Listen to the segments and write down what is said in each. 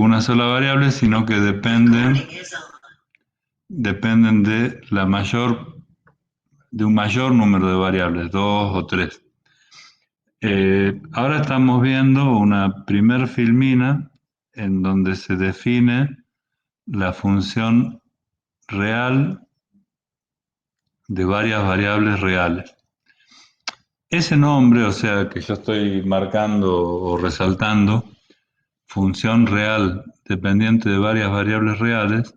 una sola variable, sino que dependen de un mayor número de variables, dos o tres. Ahora estamos viendo una primer filmina en donde se define la función real de varias variables reales. Ese nombre, o sea, que yo estoy marcando o resaltando, función real dependiente de varias variables reales,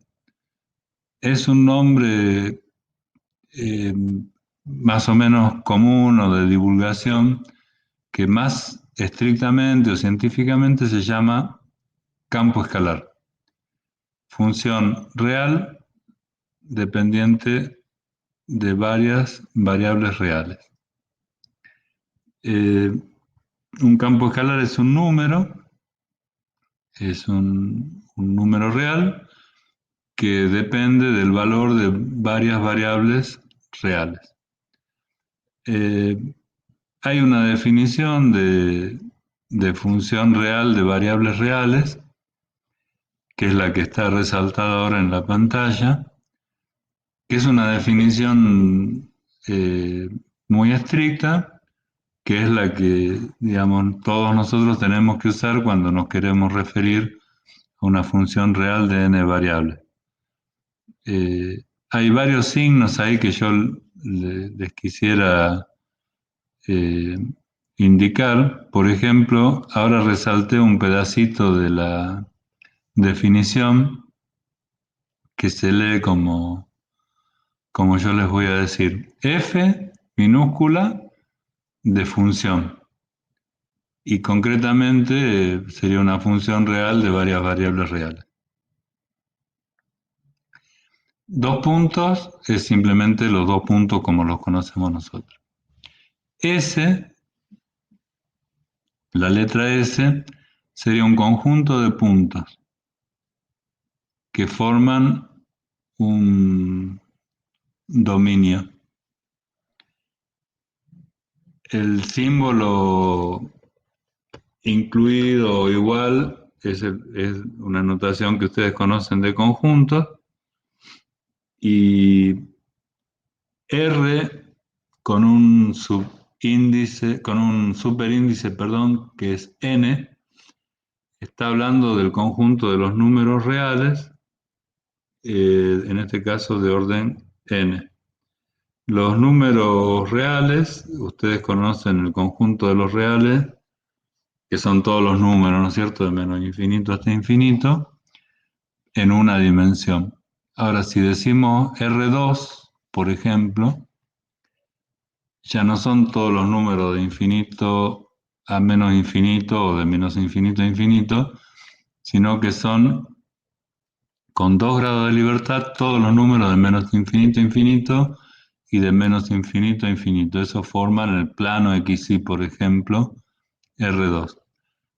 es un nombre eh, más o menos común o de divulgación que más estrictamente o científicamente se llama campo escalar. Función real dependiente de varias variables reales. Eh, un campo escalar es un número real que depende del valor de varias variables reales. Eh, Hay una definición de función real de variables reales, que es la que está resaltada ahora en la pantalla, que es una definición muy estricta, que es la que, digamos, todos nosotros tenemos que usar cuando nos queremos referir a una función real de n variables. Hay varios signos ahí que yo les quisiera eh, indicar. Por ejemplo, ahora resalté un pedacito de la definición que se lee como yo les voy a decir. F minúscula de función. Y concretamente sería una función real de varias variables reales. Dos puntos es simplemente los dos puntos como los conocemos nosotros. S, la letra S, sería un conjunto de puntos que forman un dominio. El símbolo incluido o igual es una notación que ustedes conocen de conjuntos, y R con un subíndice, con un superíndice, perdón, que es n, está hablando del conjunto de los números reales, en este caso de orden n. Los números reales, ustedes conocen el conjunto de los reales, que son todos los números, ¿no es cierto?, de menos infinito hasta infinito, en una dimensión. Ahora, si decimos R2, por ejemplo, ya no son todos los números de infinito a menos infinito o de menos infinito a infinito, sino que son con 2 grados de libertad todos los números de menos infinito a infinito y de menos infinito a infinito. Eso forman el plano XY, por ejemplo, R2.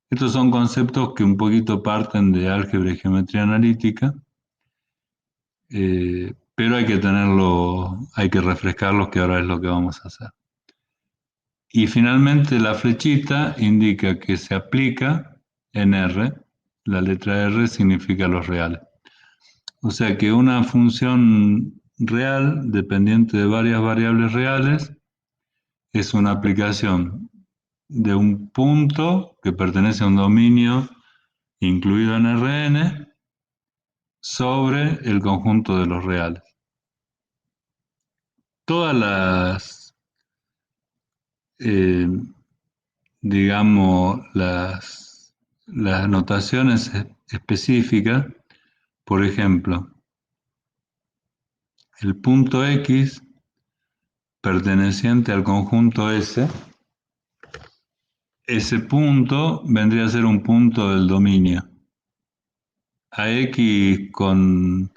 Estos son conceptos que un poquito parten de álgebra y geometría analítica, pero hay que refrescarlos, que ahora es lo que vamos a hacer. Y finalmente la flechita indica que se aplica en R. La letra R significa los reales. O sea que una función real dependiente de varias variables reales es una aplicación de un punto que pertenece a un dominio incluido en Rn sobre el conjunto de los reales. Todas eh, digamos, las notaciones específicas, por ejemplo, el punto X perteneciente al conjunto S, ese punto vendría a ser un punto del dominio. A X con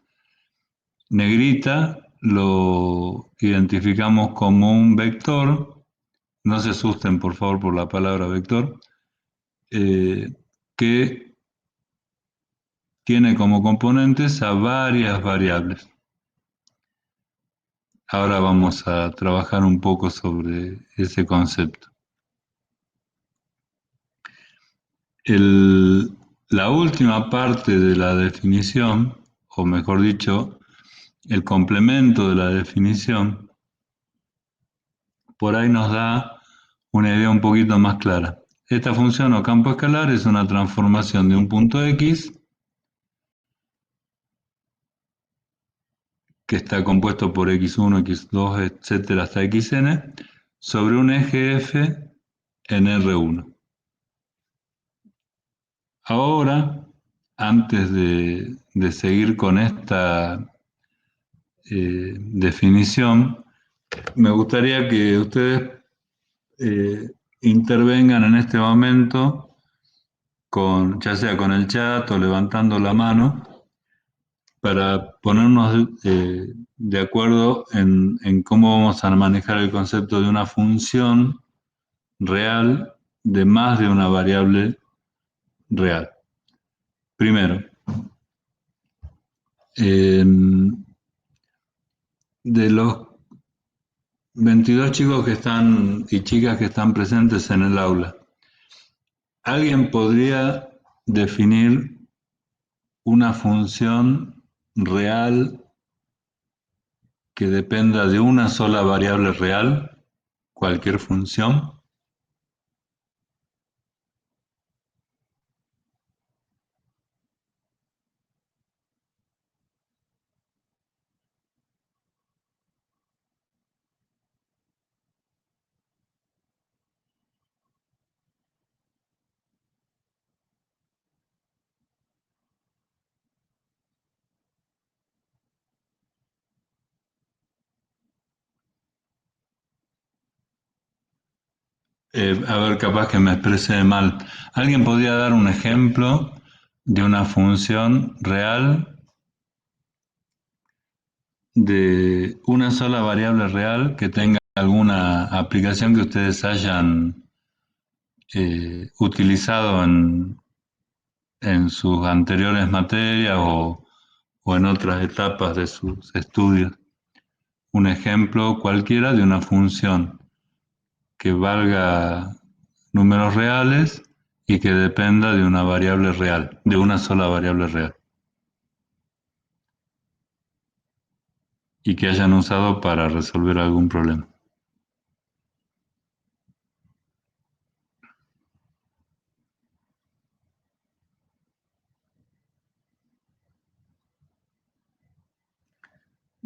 negrita lo identificamos como un vector. No se asusten, por favor, por la palabra vector, que tiene como componentes a varias variables. Ahora vamos a trabajar un poco sobre ese concepto. La última parte de la definición, o mejor dicho, el complemento de la definición, por ahí nos da una idea un poquito más clara. Esta función o campo escalar es una transformación de un punto X que está compuesto por x1, x2, etcétera, hasta xn, sobre un eje f en R1. Ahora, antes de seguir con esta definición, me gustaría que ustedes eh, intervengan en este momento, ya sea con el chat o levantando la mano, para ponernos de acuerdo en cómo vamos a manejar el concepto de una función real de más de una variable real. Primero, eh, de los 22 chicos que están y chicas que están presentes en el aula, ¿alguien podría definir una función real que dependa de una sola variable real, cualquier función? A ver, capaz que me expresé mal. ¿Alguien podría dar un ejemplo de una función real de una sola variable real que tenga alguna aplicación que ustedes hayan utilizado en sus anteriores materias o en otras etapas de sus estudios? Un ejemplo cualquiera de una función que valga números reales y que dependa de una variable real, de una sola variable real, y que hayan usado para resolver algún problema.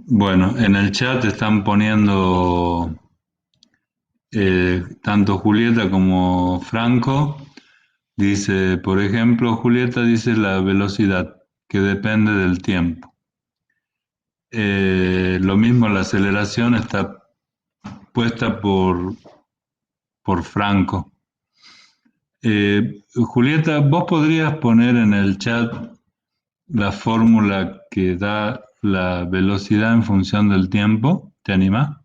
Bueno, en el chat están poniendo tanto Julieta como Franco. Dice, por ejemplo, Julieta dice la velocidad, que depende del tiempo. Lo mismo la aceleración está puesta por Franco. Julieta, ¿vos podrías poner en el chat la fórmula que da la velocidad en función del tiempo? ¿Te animás?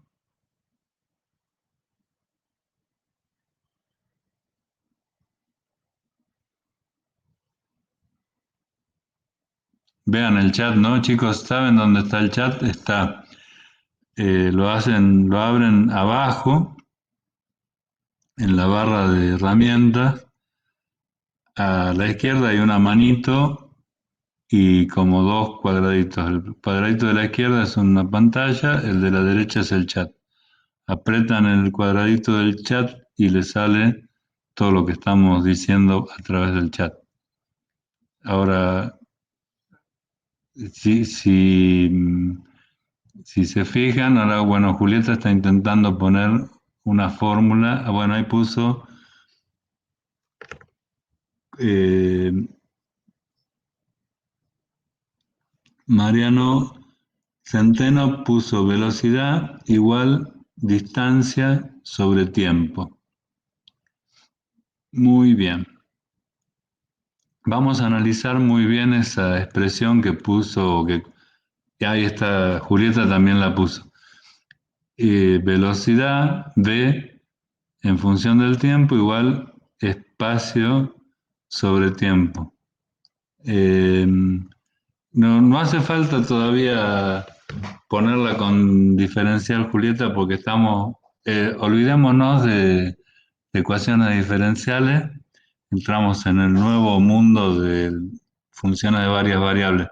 Vean el chat, ¿no? Chicos, ¿saben dónde está el chat? Está, lo abren abajo, en la barra de herramientas. A la izquierda hay una manito y como dos cuadraditos. El cuadradito de la izquierda es una pantalla, el de la derecha es el chat. Apretan el cuadradito del chat y les sale todo lo que estamos diciendo a través del chat. Ahora, si, si, si se fijan, ahora, bueno, Julieta está intentando poner una fórmula. Bueno, ahí puso eh, Mariano Centeno, puso velocidad igual distancia sobre tiempo. Muy bien. Vamos a analizar muy bien esa expresión que puso, que ahí está, Julieta también la puso. Velocidad v en función del tiempo igual espacio sobre tiempo. Eh, no hace falta todavía ponerla con diferencial, Julieta, porque olvidémonos de ecuaciones diferenciales entramos en el nuevo mundo de funciones de varias variables.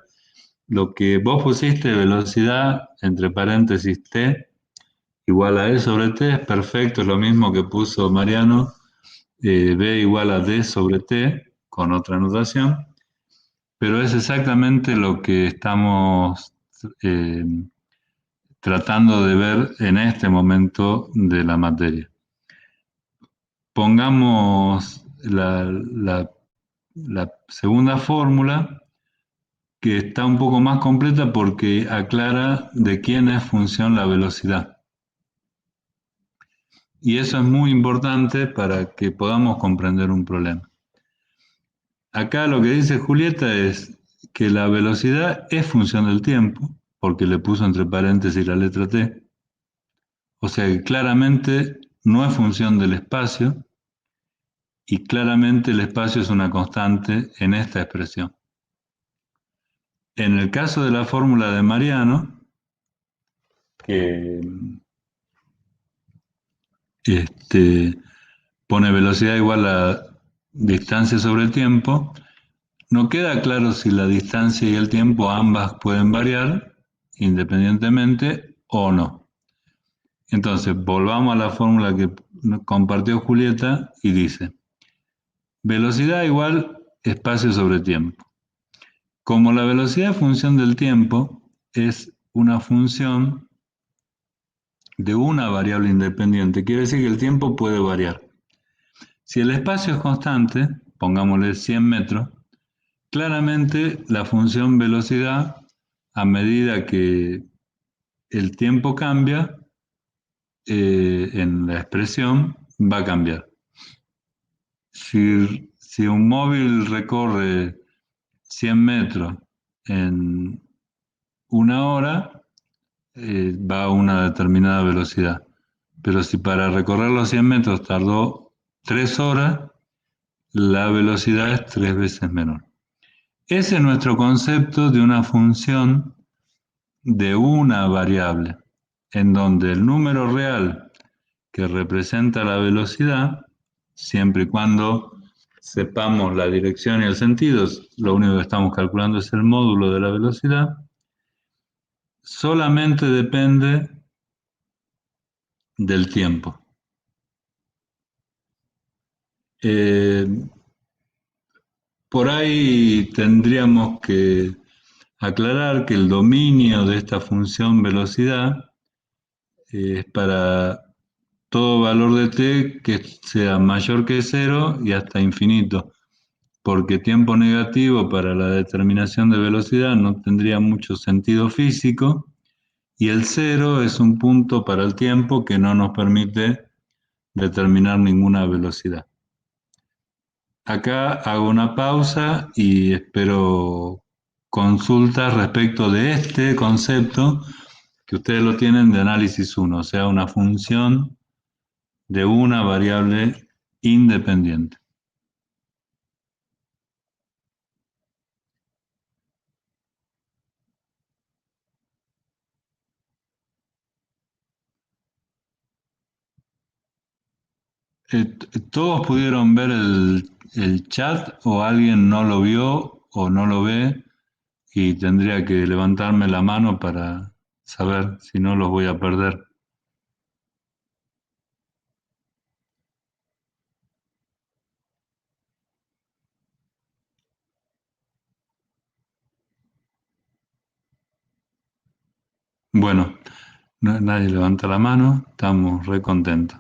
Lo que vos pusiste, velocidad, entre paréntesis t, igual a e sobre t, es perfecto, es lo mismo que puso Mariano, b igual a d sobre t, con otra notación, pero es exactamente lo que estamos eh, tratando de ver en este momento de la materia. Pongamos la segunda fórmula, que está un poco más completa porque aclara de quién es función la velocidad. Y eso es muy importante para que podamos comprender un problema. Acá lo que dice Julieta es que la velocidad es función del tiempo, porque le puso entre paréntesis la letra t. O sea que claramente no es función del espacio y claramente el espacio es una constante en esta expresión. En el caso de la fórmula de Mariano, que pone velocidad igual a distancia sobre el tiempo, no queda claro si la distancia y el tiempo ambas pueden variar independientemente o no. Entonces, volvamos a la fórmula que compartió Julieta y dice, velocidad igual espacio sobre tiempo. Como la velocidad es función del tiempo, es una función de una variable independiente, quiere decir que el tiempo puede variar. Si el espacio es constante, pongámosle 100 metros, claramente la función velocidad, a medida que el tiempo cambia, en la expresión va a cambiar. Si un móvil recorre 100 metros en una hora, va a una determinada velocidad. Pero si para recorrer los 100 metros tardó 3 horas, la velocidad es 3 veces menor. Ese es nuestro concepto de una función de una variable, en donde el número real que representa la velocidad, siempre y cuando sepamos la dirección y el sentido, lo único que estamos calculando es el módulo de la velocidad, solamente depende del tiempo. Eh, por ahí tendríamos que aclarar que el dominio de esta función velocidad es para todo valor de t que sea mayor que cero y hasta infinito, porque tiempo negativo para la determinación de velocidad no tendría mucho sentido físico, y el cero es un punto para el tiempo que no nos permite determinar ninguna velocidad. Acá hago una pausa y espero consultas respecto de este concepto que ustedes lo tienen de análisis 1, o sea, una función de una variable independiente. ¿Todos pudieron ver el chat o alguien no lo vio o no lo ve y tendría que levantarme la mano para saber si no los voy a perder? Bueno, nadie levanta la mano, estamos re contentos.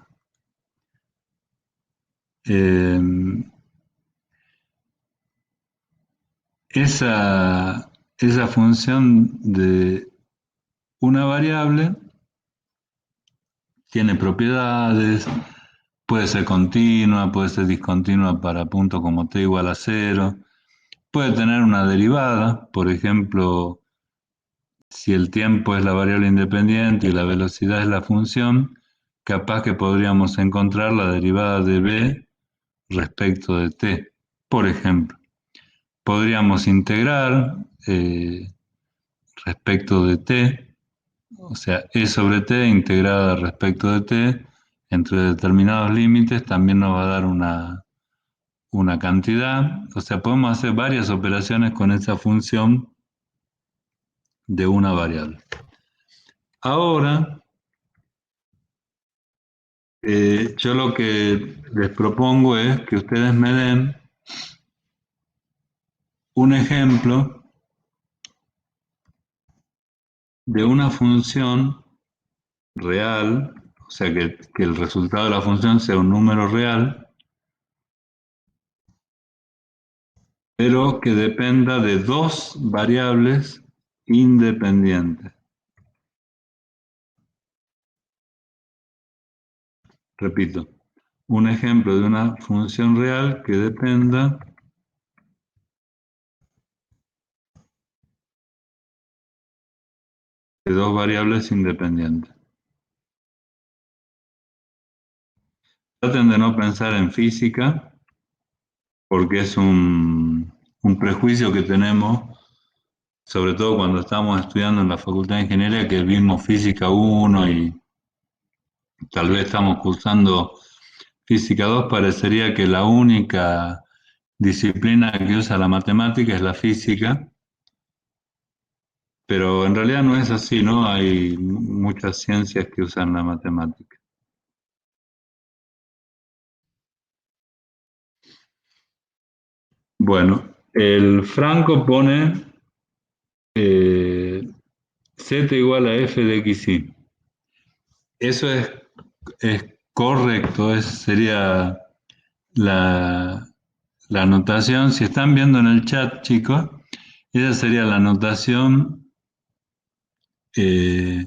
Eh, esa función de una variable tiene propiedades, puede ser continua, puede ser discontinua para puntos como t igual a cero, puede tener una derivada, por ejemplo, si el tiempo es la variable independiente y la velocidad es la función, capaz que podríamos encontrar la derivada de b respecto de t. Por ejemplo, podríamos integrar respecto de t, o sea, e sobre t integrada respecto de t entre determinados límites también nos va a dar una cantidad, o sea, podemos hacer varias operaciones con esa función de una variable. Ahora, yo lo que les propongo es que ustedes me den un ejemplo de una función real, o sea, que el resultado de la función sea un número real, pero que dependa de dos variables independientes. Repito, un ejemplo de una función real que dependa de dos variables independientes. Traten de no pensar en física, porque es un prejuicio que tenemos, sobre todo cuando estamos estudiando en la Facultad de Ingeniería, que vimos Física 1 y tal vez estamos cursando Física 2, parecería que la única disciplina que usa la matemática es la física, pero en realidad no es así, ¿no? Hay muchas ciencias que usan la matemática. Bueno, el Franco pone z igual a f de xy. Eso es correcto, sería la, la notación. Si están viendo en el chat, chicos, esa sería la notación eh,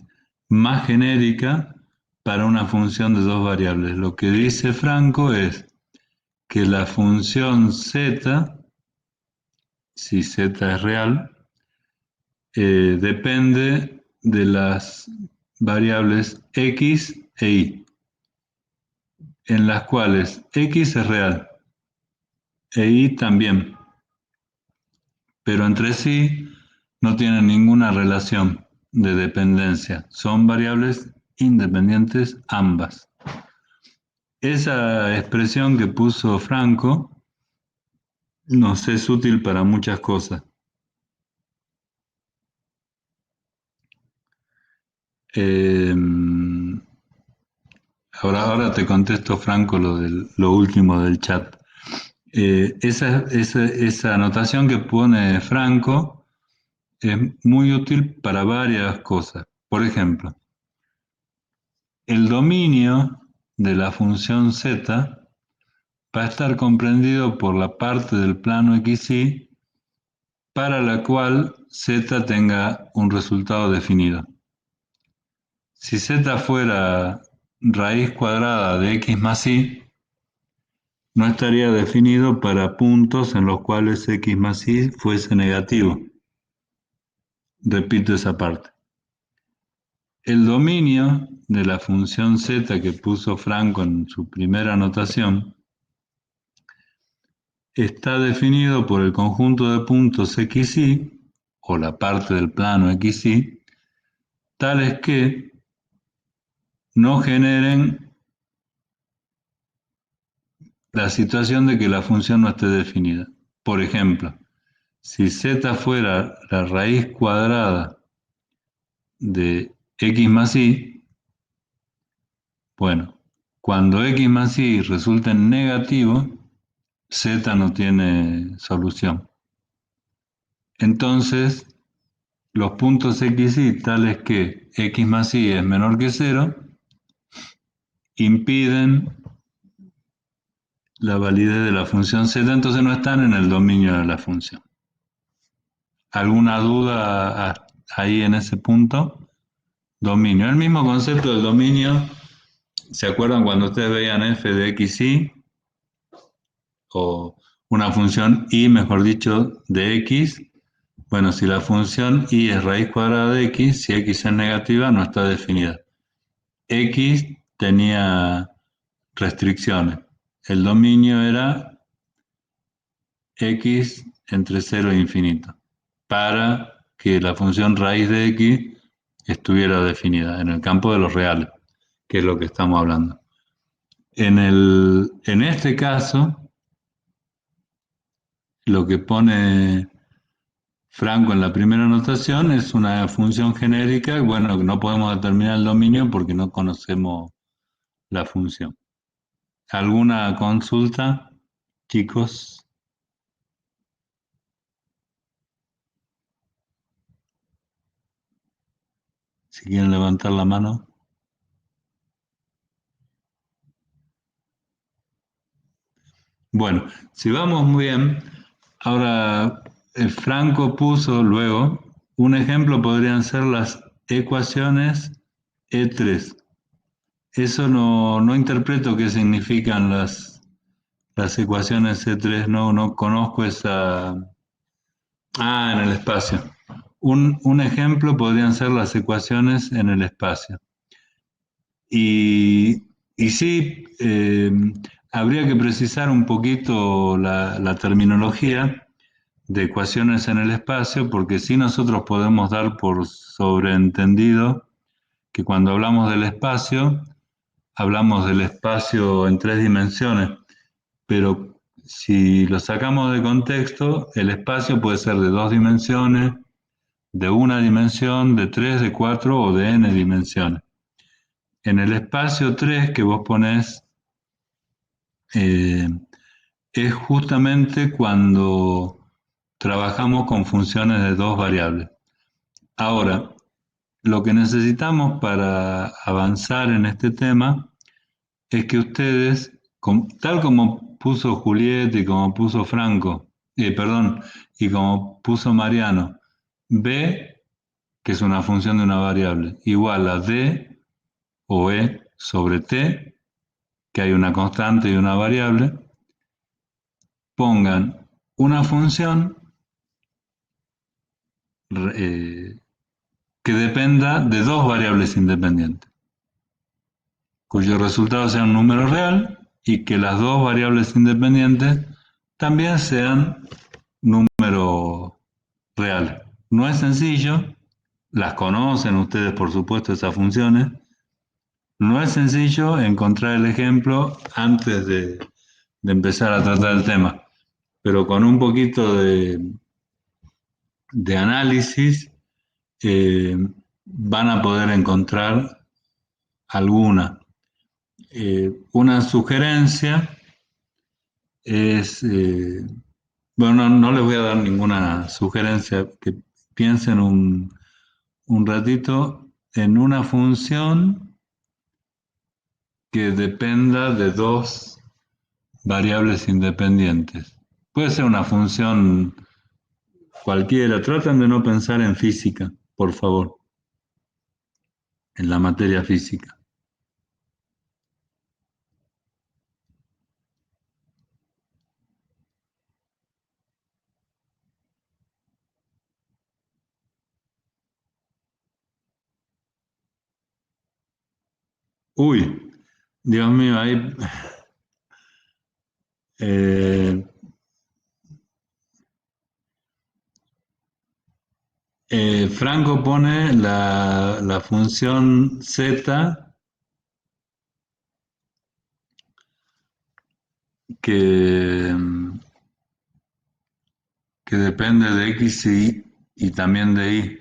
más genérica para una función de dos variables. Lo que dice Franco es que la función z, si z es real, depende de las variables x e y, en las cuales x es real e y también, pero entre sí no tienen ninguna relación de dependencia, son variables independientes ambas. Esa expresión que puso Franco nos es útil para muchas cosas. Eh, ahora te contesto, Franco, lo último del chat. Esa anotación que pone Franco es muy útil para varias cosas. Por ejemplo, el dominio de la función z va a estar comprendido por la parte del plano xy para la cual z tenga un resultado definido. Si z fuera raíz cuadrada de x más y, no estaría definido para puntos en los cuales x más y fuese negativo. Repito esa parte. El dominio de la función z que puso Franco en su primera anotación está definido por el conjunto de puntos xy, o la parte del plano xy, tales que no generen la situación de que la función no esté definida. Por ejemplo, si z fuera la raíz cuadrada de x más y, bueno, cuando x más y resulte negativo, z no tiene solución. Entonces, los puntos xy tales que x más y es menor que 0 impiden la validez de la función z, entonces no están en el dominio de la función. ¿Alguna duda ahí en ese punto? Dominio. El mismo concepto del dominio, ¿se acuerdan cuando ustedes veían f de xy? O una función y, mejor dicho, de x. Bueno, si la función y es raíz cuadrada de x, si x es negativa, no está definida. X tenía restricciones. El dominio era x entre 0 e infinito, para que la función raíz de x estuviera definida en el campo de los reales, que es lo que estamos hablando. En este caso, lo que pone Franco en la primera anotación es una función genérica. Bueno, no podemos determinar el dominio porque no conocemos la función. ¿Alguna consulta, chicos? Si quieren levantar la mano. Bueno, si vamos muy bien, ahora Franco puso luego, un ejemplo podrían ser las ecuaciones E3. Eso no interpreto qué significan las ecuaciones E3, no conozco esa... Ah, en el espacio. Un ejemplo podrían ser las ecuaciones en el espacio. Y sí, habría que precisar un poquito la terminología de ecuaciones en el espacio, porque sí nosotros podemos dar por sobreentendido que cuando hablamos del espacio en tres dimensiones, pero si lo sacamos de contexto, el espacio puede ser de dos dimensiones, de una dimensión, de tres, de cuatro o de n dimensiones. En el espacio 3 que vos ponés, eh, es justamente cuando trabajamos con funciones de dos variables. Ahora, lo que necesitamos para avanzar en este tema es que ustedes, tal como puso Juliet y como puso Franco, perdón, y como puso Mariano, B, que es una función de una variable, igual a D o E sobre T, que hay una constante y una variable, pongan una función eh, que dependa de dos variables independientes, cuyo resultado sea un número real y que las dos variables independientes también sean números reales. No es sencillo, las conocen ustedes por supuesto esas funciones, no es sencillo encontrar el ejemplo antes de empezar a tratar el tema, pero con un poquito de análisis van a poder encontrar alguna. Una sugerencia es, bueno, no les voy a dar ninguna sugerencia, que piensen un ratito en una función que dependa de dos variables independientes. Puede ser una función cualquiera, traten de no pensar en física, por favor, en la materia física. Uy, Dios mío, ahí eh, Franco pone la función z que, que depende de x y también de y.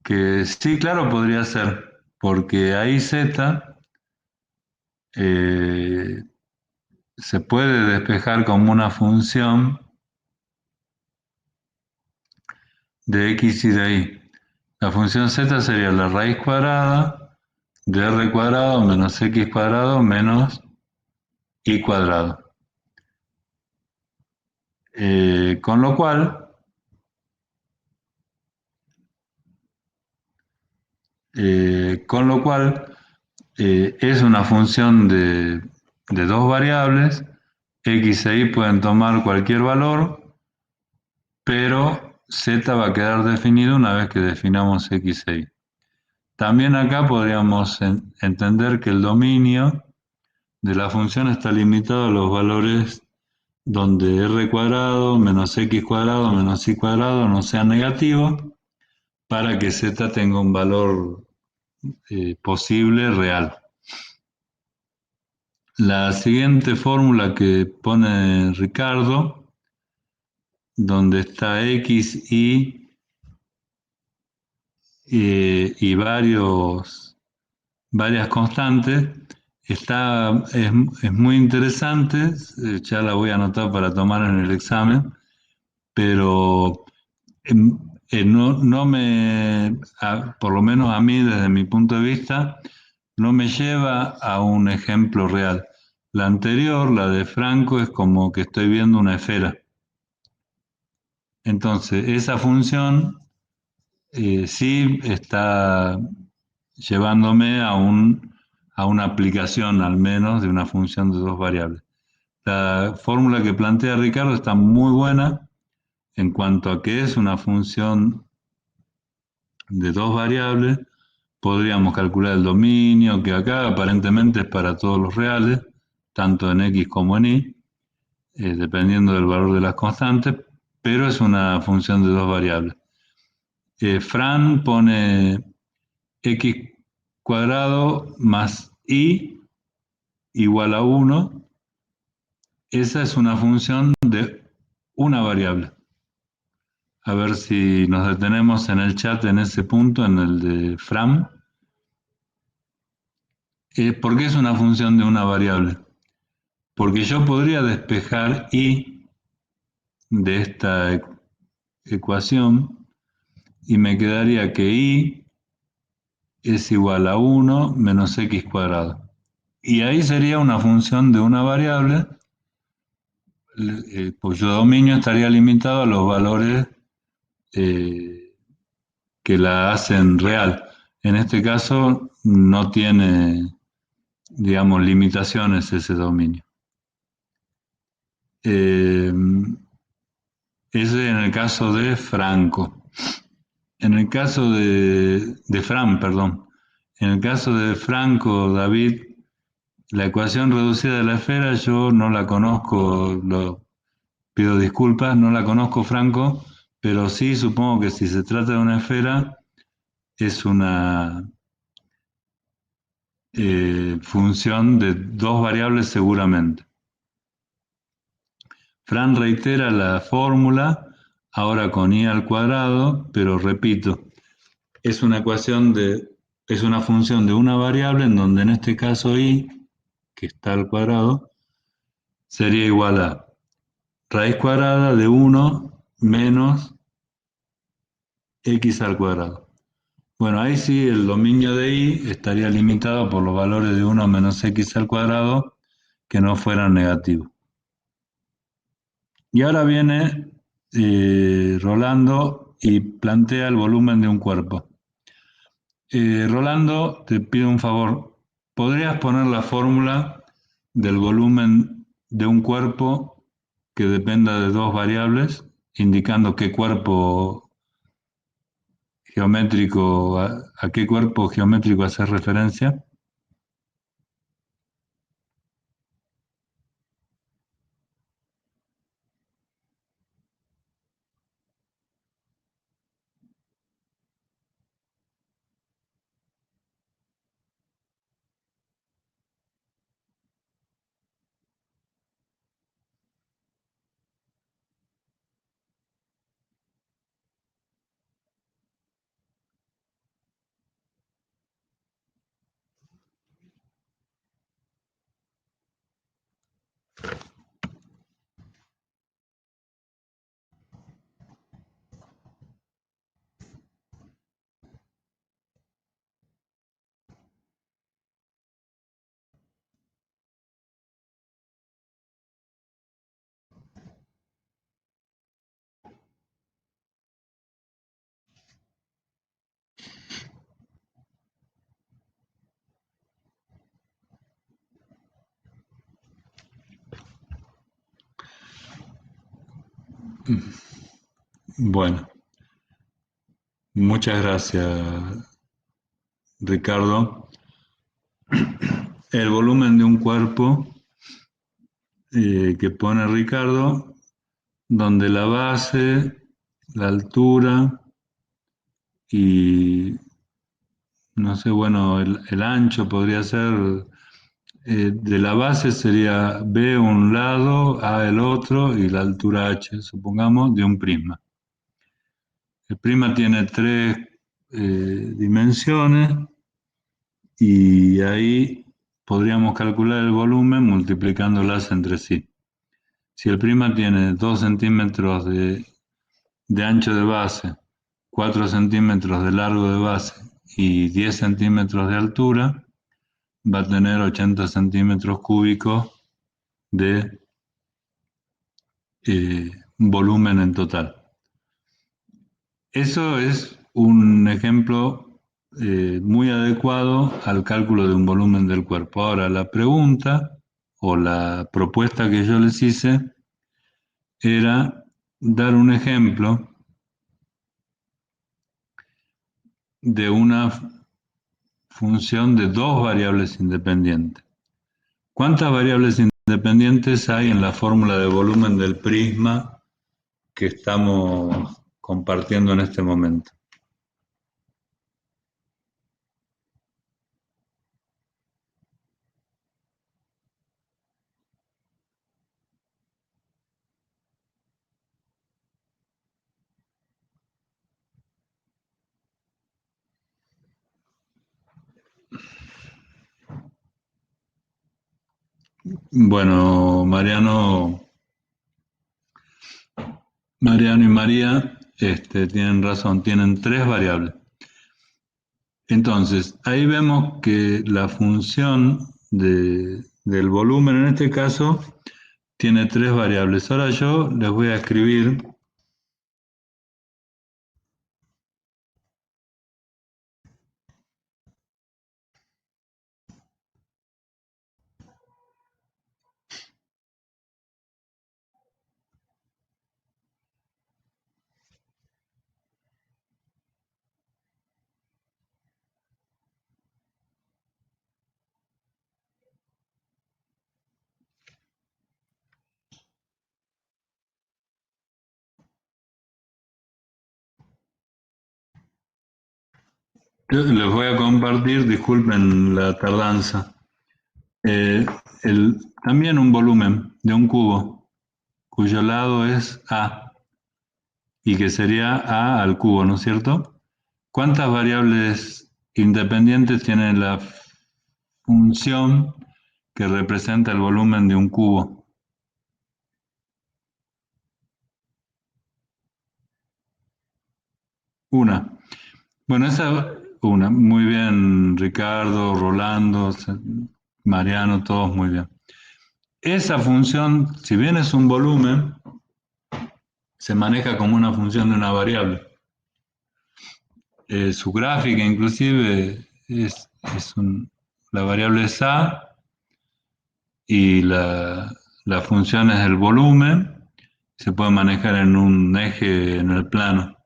Que sí, claro, podría ser, porque ahí z eh, se puede despejar como una función de x y de y. La función z sería la raíz cuadrada de r cuadrado menos x cuadrado menos y cuadrado. Con lo cual, con lo cual es una función de dos variables, x e y pueden tomar cualquier valor, pero z va a quedar definido una vez que definamos x e y. También acá podríamos entender que el dominio de la función está limitado a los valores donde r cuadrado menos x cuadrado menos y cuadrado no sean negativos para que z tenga un valor posible real. La siguiente fórmula que pone Ricardo donde está X, y varias constantes. Es muy interesante, ya la voy a anotar para tomar en el examen, pero no por lo menos a mí, desde mi punto de vista, no me lleva a un ejemplo real. La anterior, la de Franco, es como que estoy viendo una esfera. Entonces, esa función sí está llevándome a una aplicación al menos de una función de dos variables. La fórmula que plantea Ricardo está muy buena en cuanto a que es una función de dos variables. Podríamos calcular el dominio, que acá aparentemente es para todos los reales, tanto en X como en Y, dependiendo del valor de las constantes, pero es una función de dos variables. Fran pone X cuadrado más Y igual a 1. Esa es una función de una variable. A ver si nos detenemos en el chat en ese punto, en el de Fran. ¿Por qué es una función de una variable? Porque yo podría despejar Y de esta ecuación y me quedaría que Y es igual a 1 menos X cuadrado. Y ahí sería una función de una variable, cuyo dominio estaría limitado a los valores eh, que la hacen real. En este caso no tiene, digamos, limitaciones ese dominio. Eh, Ese en el caso de Franco. En el caso de Fran, perdón. En el caso de Franco, David, la ecuación reducida de la esfera yo no la conozco, pido disculpas, no la conozco, Franco, pero sí supongo que si se trata de una esfera es una función de dos variables seguramente. Fran reitera la fórmula, ahora con i al cuadrado, pero repito, es una es una función de una variable en donde en este caso i, que está al cuadrado, sería igual a raíz cuadrada de 1 menos x al cuadrado. Bueno, ahí sí el dominio de i estaría limitado por los valores de 1 menos x al cuadrado que no fueran negativos. Y ahora viene Rolando y plantea el volumen de un cuerpo. Rolando, te pido un favor. ¿Podrías poner la fórmula del volumen de un cuerpo que dependa de dos variables, indicando qué cuerpo geométrico, a qué cuerpo geométrico hace referencia? Bueno, muchas gracias, Ricardo. El volumen de un cuerpo que pone Ricardo, donde la base, la altura y, no sé, bueno, el ancho podría ser De la base sería B un lado, A el otro y la altura H, supongamos, de un prisma. El prisma tiene tres dimensiones y ahí podríamos calcular el volumen multiplicándolas entre sí. Si el prisma tiene 2 centímetros de ancho de base, 4 centímetros de largo de base y 10 centímetros de altura, va a tener 80 centímetros cúbicos de volumen en total. Eso es un ejemplo muy adecuado al cálculo de un volumen del cuerpo. Ahora, la pregunta o la propuesta que yo les hice era dar un ejemplo de una función de dos variables independientes. ¿Cuántas variables independientes hay en la fórmula de volumen del prisma que estamos compartiendo en este momento? Bueno, Mariano y María tienen razón, tienen tres variables. Entonces, ahí vemos que la función del volumen en este caso tiene tres variables. Ahora yo les voy a escribir, yo les voy a compartir, disculpen la tardanza, eh, también un volumen de un cubo cuyo lado es A y que sería A al cubo, ¿no es cierto? ¿Cuántas variables independientes tiene la función que representa el volumen de un cubo? Una. Bueno, una. Muy bien, Ricardo, Rolando, Mariano, todos muy bien. Esa función, si bien es un volumen, se maneja como una función de una variable. Su gráfica inclusive la variable es A y la función es el volumen, se puede manejar en un eje en el plano.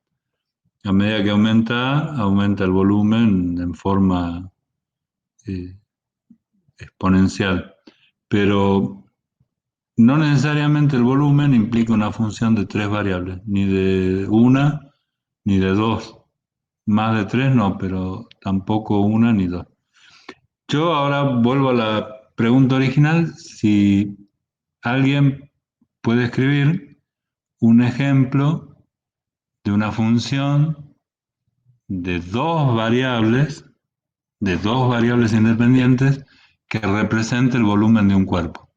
A medida que aumenta el volumen en forma eh, exponencial. Pero no necesariamente el volumen implica una función de tres variables, ni de una ni de dos. Más de tres no, pero tampoco una ni dos. Yo ahora vuelvo a la pregunta original, si alguien puede escribir un ejemplo de una función de dos variables independientes que represente el volumen de un cuerpo,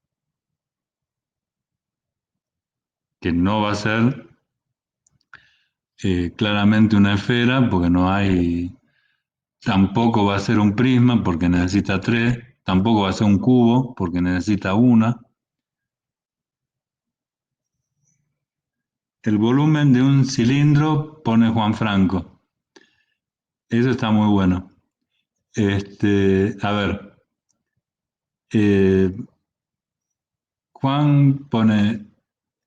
que no va a ser claramente una esfera, porque no hay, tampoco va a ser un prisma, porque necesita tres, tampoco va a ser un cubo, porque necesita una. El volumen de un cilindro pone Juan Franco. Eso está muy bueno. A ver, eh, Juan pone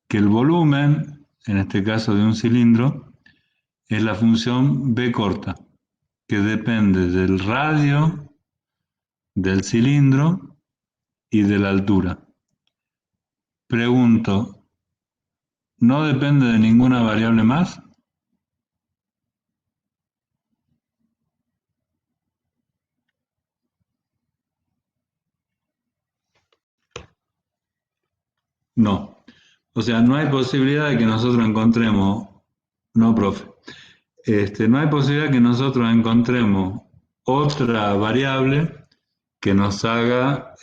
que el volumen, en este caso de un cilindro, es la función B corta, que depende del radio del cilindro y de la altura. Pregunto, ¿no depende de ninguna variable más? No. O sea, no hay posibilidad de que nosotros encontremos, no, profe, no hay posibilidad que nosotros encontremos otra variable que nos haga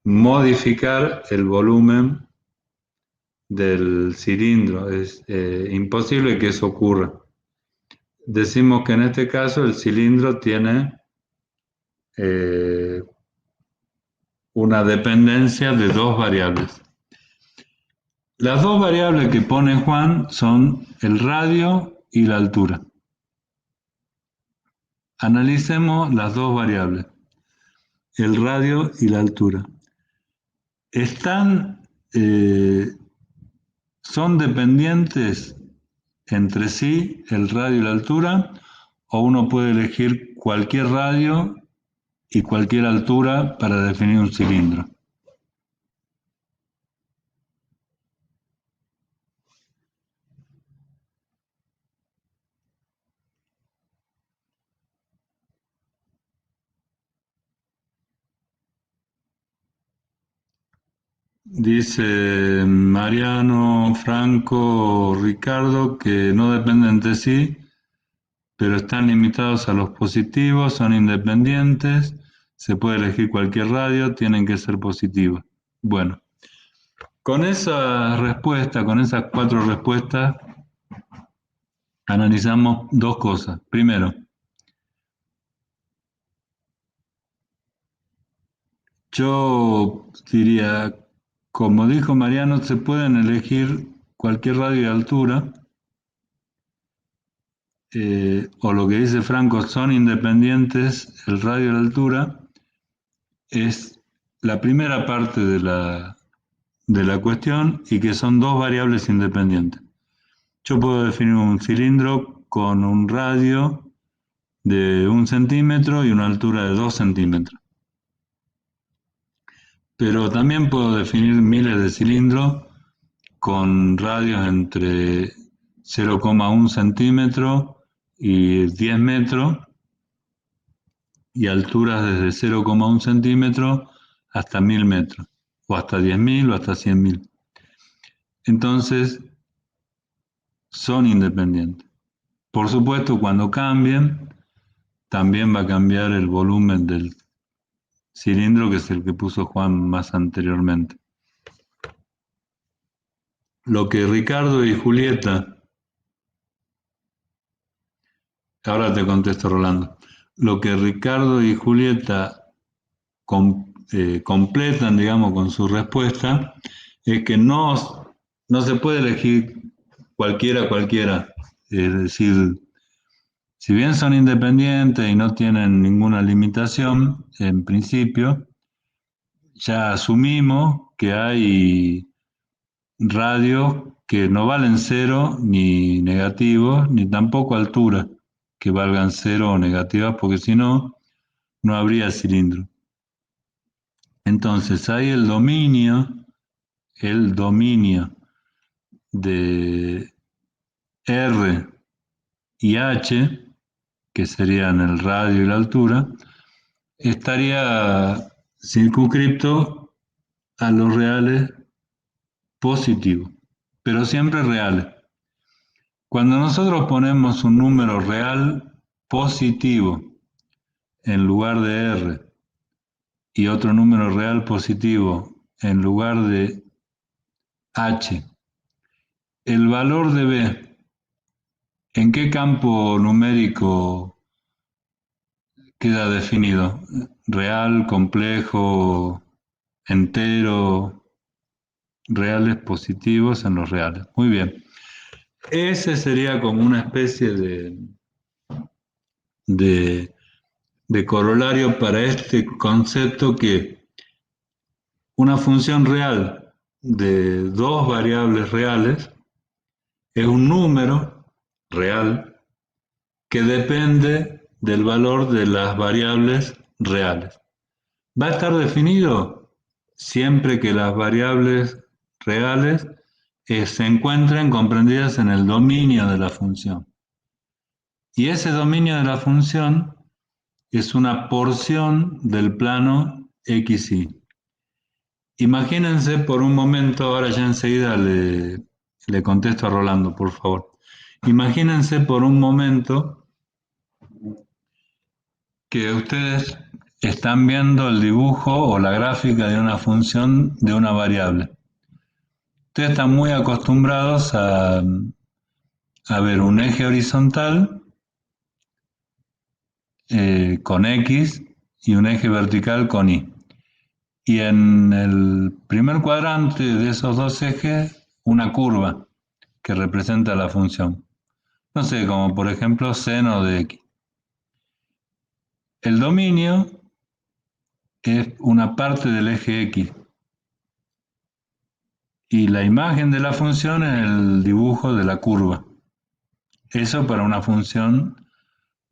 modificar el volumen del cilindro. Es imposible que eso ocurra. Decimos que en este caso el cilindro tiene eh, una dependencia de dos variables. Las dos variables que pone Juan son el radio y la altura. Analicemos las dos variables, el radio y la altura. Están, son dependientes entre sí el radio y la altura, o uno puede elegir cualquier radio y cualquier altura para definir un cilindro. Dice Mariano, Franco, Ricardo que no dependen de sí, pero están limitados a los positivos, son independientes, se puede elegir cualquier radio, tienen que ser positivos. Bueno, con esa respuesta, con esas cuatro respuestas, analizamos dos cosas. Primero, yo diría, como dijo Mariano, se pueden elegir cualquier radio y altura, o lo que dice Franco, son independientes, el radio y la altura, es la primera parte de la cuestión y que son dos variables independientes. Yo puedo definir un cilindro con un radio de 1 centímetro y una altura de 2 centímetros. Pero también puedo definir miles de cilindros con radios entre 0,1 centímetro y 10 metros y alturas desde 0,1 centímetro hasta 1000 metros, o hasta 10.000 o hasta 100.000. Entonces, son independientes. Por supuesto, cuando cambien, también va a cambiar el volumen del cilindro, que es el que puso Juan más anteriormente. Lo que Ricardo y Julieta, ahora te contesto Rolando, lo que Ricardo y Julieta completan, digamos, con su respuesta, es que no se puede elegir cualquiera. Es decir, si bien son independientes y no tienen ninguna limitación, en principio, ya asumimos que hay radios que no valen cero ni negativos, ni tampoco alturas que valgan cero o negativas, porque si no, no habría cilindro. Entonces hay el dominio de R y H, que serían el radio y la altura, estaría circunscripto a los reales positivos, pero siempre reales. Cuando nosotros ponemos un número real positivo en lugar de R y otro número real positivo en lugar de H, el valor de B, ¿en qué campo numérico queda definido? Real, complejo, entero, reales positivos en los reales. Muy bien. Ese sería como una especie de, de corolario para este concepto, que una función real de dos variables reales es un número real que depende del valor de las variables reales. Va a estar definido siempre que las variables reales se encuentren comprendidas en el dominio de la función. Y ese dominio de la función es una porción del plano XY. Imagínense por un momento, ahora ya enseguida le contesto a Rolando, por favor. Imagínense por un momento que ustedes están viendo el dibujo o la gráfica de una función de una variable. Ustedes están muy acostumbrados a ver un eje horizontal con X y un eje vertical con Y. Y en el primer cuadrante de esos dos ejes, una curva que representa la función. No sé, como por ejemplo seno de X. El dominio es una parte del eje X y la imagen de la función es el dibujo de la curva. Eso para una función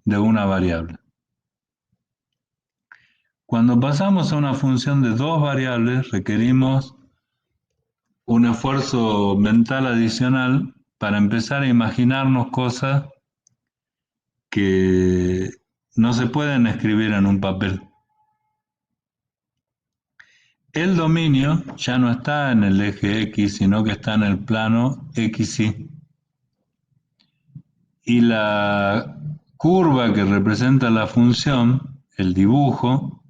de una variable. Cuando pasamos a una función de dos variables, requerimos un esfuerzo mental adicional para empezar a imaginarnos cosas que no se pueden escribir en un papel. El dominio ya no está en el eje X, sino que está en el plano XY. Y la curva que representa la función, el dibujo,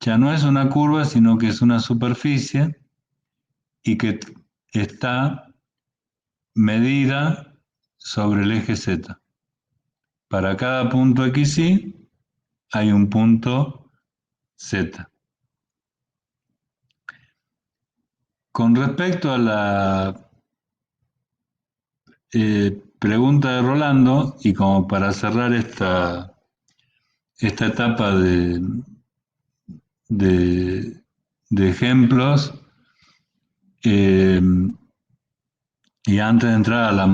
ya no es una curva, sino que es una superficie y que está medida sobre el eje Z. Para cada punto XY hay un punto Z. Con respecto a la pregunta de Rolando, y como para cerrar esta etapa de, de ejemplos, eh, y antes de entrar a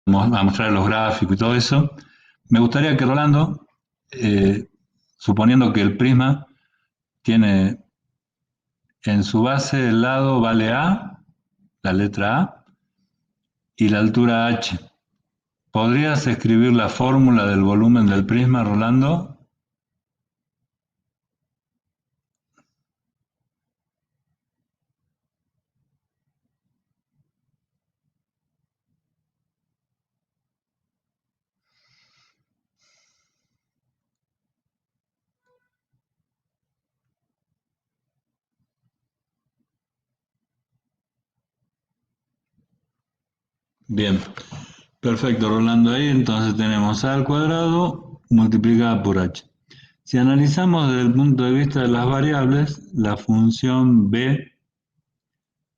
mostrar los gráficos y todo eso, me gustaría que Rolando, eh, suponiendo que el prisma tiene en su base el lado vale A, la letra A, y la altura H. ¿Podrías escribir la fórmula del volumen del prisma, Rolando? Bien, perfecto, Rolando. Ahí entonces tenemos A al cuadrado multiplicada por H. Si analizamos desde el punto de vista de las variables, la función B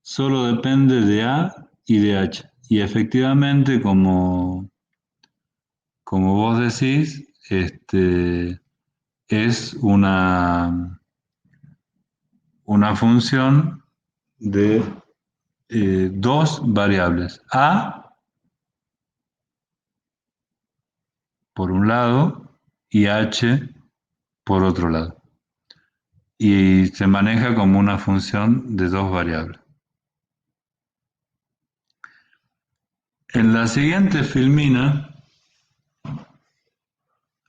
solo depende de A y de H. Y efectivamente, como vos decís, es una función de dos variables. A por un lado y H por otro lado. Y se maneja como una función de dos variables. En la siguiente filmina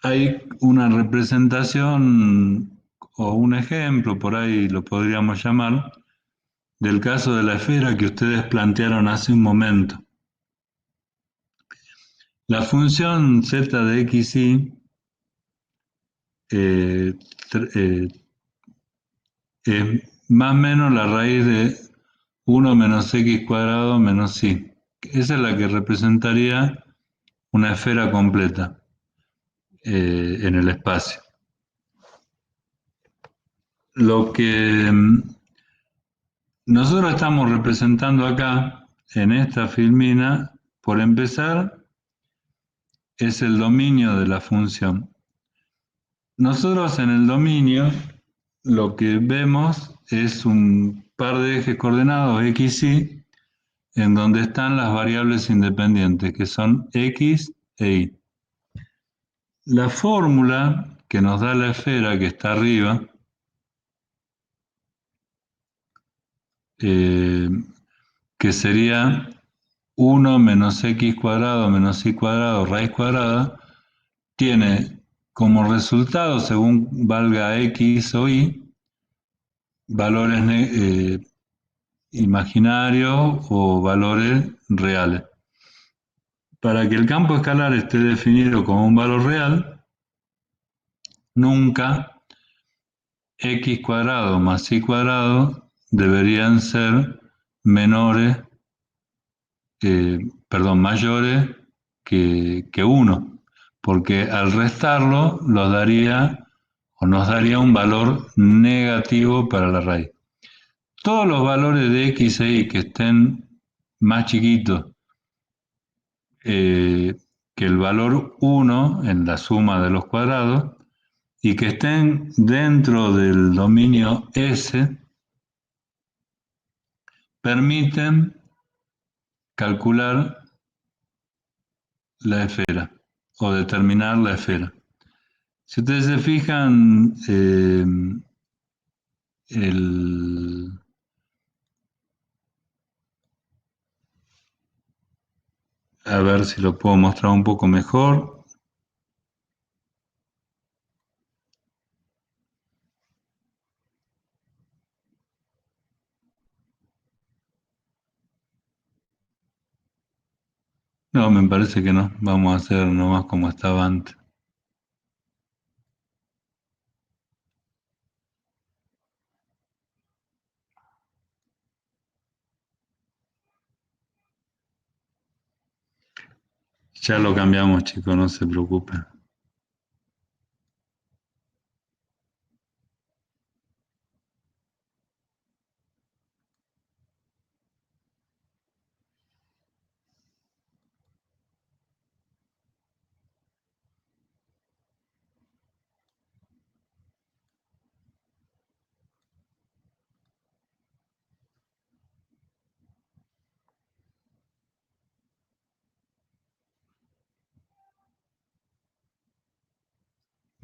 hay una representación o un ejemplo, por ahí lo podríamos llamar, del caso de la esfera que ustedes plantearon hace un momento. La función z de x y eh, es más o menos la raíz de 1 menos x cuadrado menos y. Esa es la que representaría una esfera completa en el espacio. Lo que nosotros estamos representando acá, en esta filmina, por empezar, es el dominio de la función. Nosotros en el dominio lo que vemos es un par de ejes coordenados x, y, en donde están las variables independientes, que son x e y. La fórmula que nos da la esfera que está arriba, eh, que sería 1 menos x cuadrado menos y cuadrado raíz cuadrada, tiene como resultado, según valga x o y, valores imaginarios o valores reales. Para que el campo escalar esté definido como un valor real, nunca x cuadrado más y cuadrado deberían ser menores, mayores que 1, porque al restarlo nos daría un valor negativo para la raíz. Todos los valores de x e y que estén más chiquitos que el valor 1 en la suma de los cuadrados y que estén dentro del dominio S, permiten calcular la esfera o determinar la esfera. Si ustedes se fijan, el, a ver si lo puedo mostrar un poco mejor. No, me parece que no. Vamos a hacer nomás como estaba antes. Ya lo cambiamos, chicos, no se preocupen.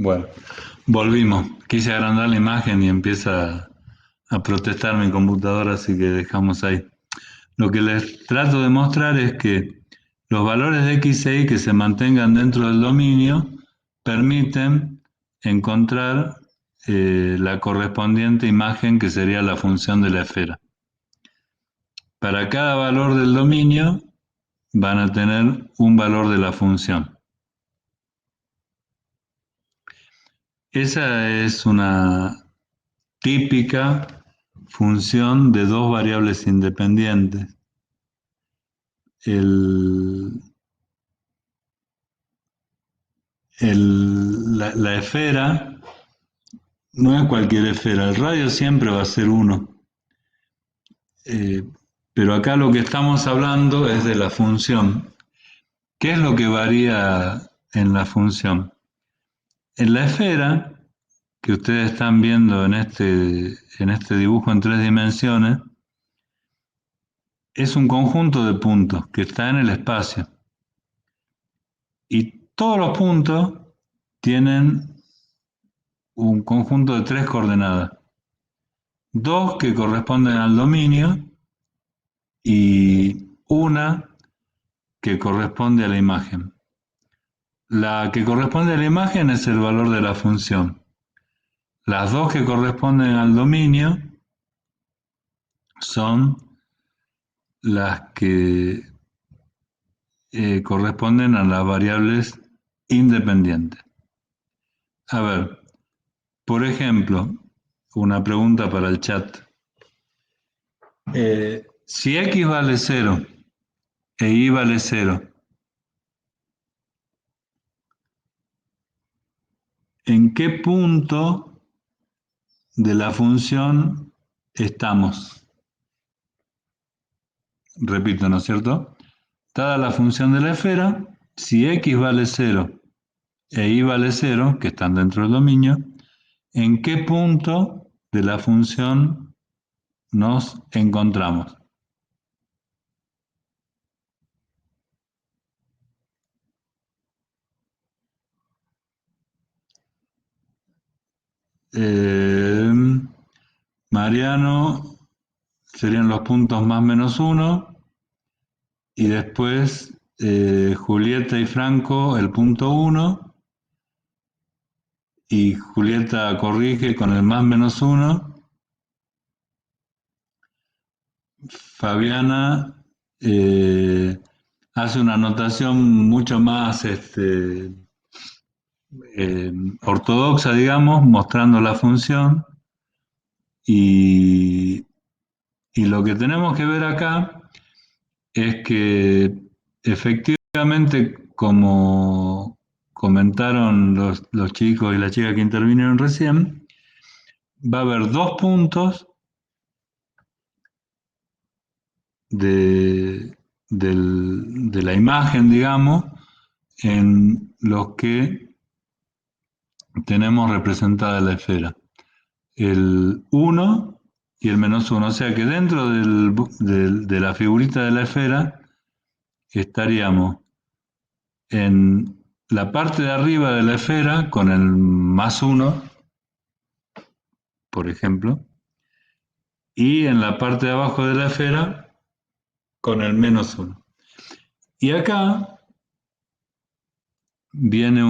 Bueno, volvimos. Quise agrandar la imagen y empieza a protestar mi computadora, así que dejamos ahí. Lo que les trato de mostrar es que los valores de x e y que se mantengan dentro del dominio permiten encontrar la correspondiente imagen que sería la función de la esfera. Para cada valor del dominio van a tener un valor de la función. Esa es una típica función de dos variables independientes. El, la esfera no es cualquier esfera, el radio siempre va a ser 1. Pero acá lo que estamos hablando es de la función. ¿Qué es lo que varía en la función? En la esfera, que ustedes están viendo en este dibujo en 3 dimensiones, es un conjunto de puntos que está en el espacio. Y todos los puntos tienen un conjunto de 3 coordenadas. 2 que corresponden al dominio y una que corresponde a la imagen. La que corresponde a la imagen es el valor de la función. Las 2 que corresponden al dominio son las que corresponden a las variables independientes. A ver, por ejemplo, una pregunta para el chat. Si x vale 0 e y vale 0, ¿en qué punto de la función estamos? Repito, ¿no es cierto? Dada la función de la esfera, si x vale 0 e y vale 0, que están dentro del dominio, ¿en qué punto de la función nos encontramos? Eh, Mariano serían los puntos más menos 1 y después Julieta y Franco el punto 1 y Julieta corrige con el más menos 1 Fabiana hace una notación mucho más ortodoxa, digamos, mostrando la función y, y lo que tenemos que ver acá es que efectivamente, como comentaron los chicos y las chicas que intervinieron recién, va a haber dos puntos de, de la imagen, digamos, en los que tenemos representada la esfera. El uno y el -1. O sea que dentro de la figurita de la esfera estaríamos en la parte de arriba de la esfera con el +1, por ejemplo, y en la parte de abajo de la esfera con el -1. Y acá viene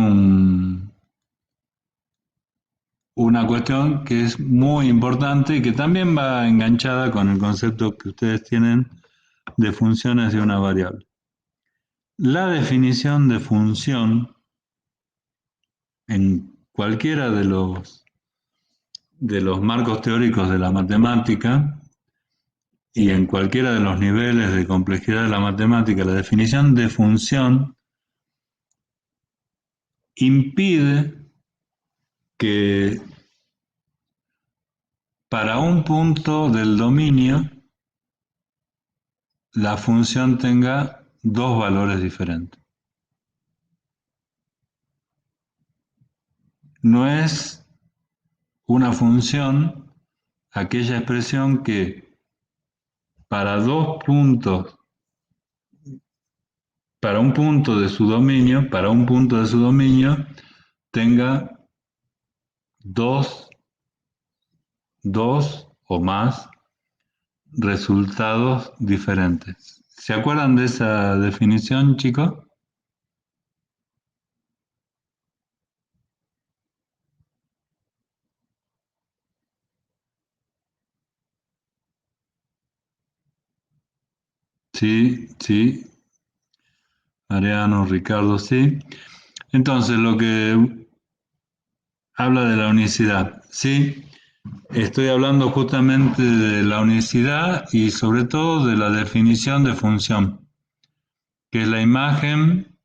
una cuestión que es muy importante y que también va enganchada con el concepto que ustedes tienen de funciones de una variable. La definición de función en cualquiera de los marcos teóricos de la matemática y en cualquiera de los niveles de complejidad de la matemática, la definición de función impide que para un punto del dominio la función tenga dos valores diferentes. No es una función aquella expresión que para dos puntos, para un punto de su dominio, tenga dos, dos o más resultados diferentes. ¿Se acuerdan de esa definición, chicos? Sí, sí, Mariano, Ricardo, sí. Entonces, lo que habla de la unicidad, sí, estoy hablando justamente de la unicidad y sobre todo de la definición de función, que es la imagen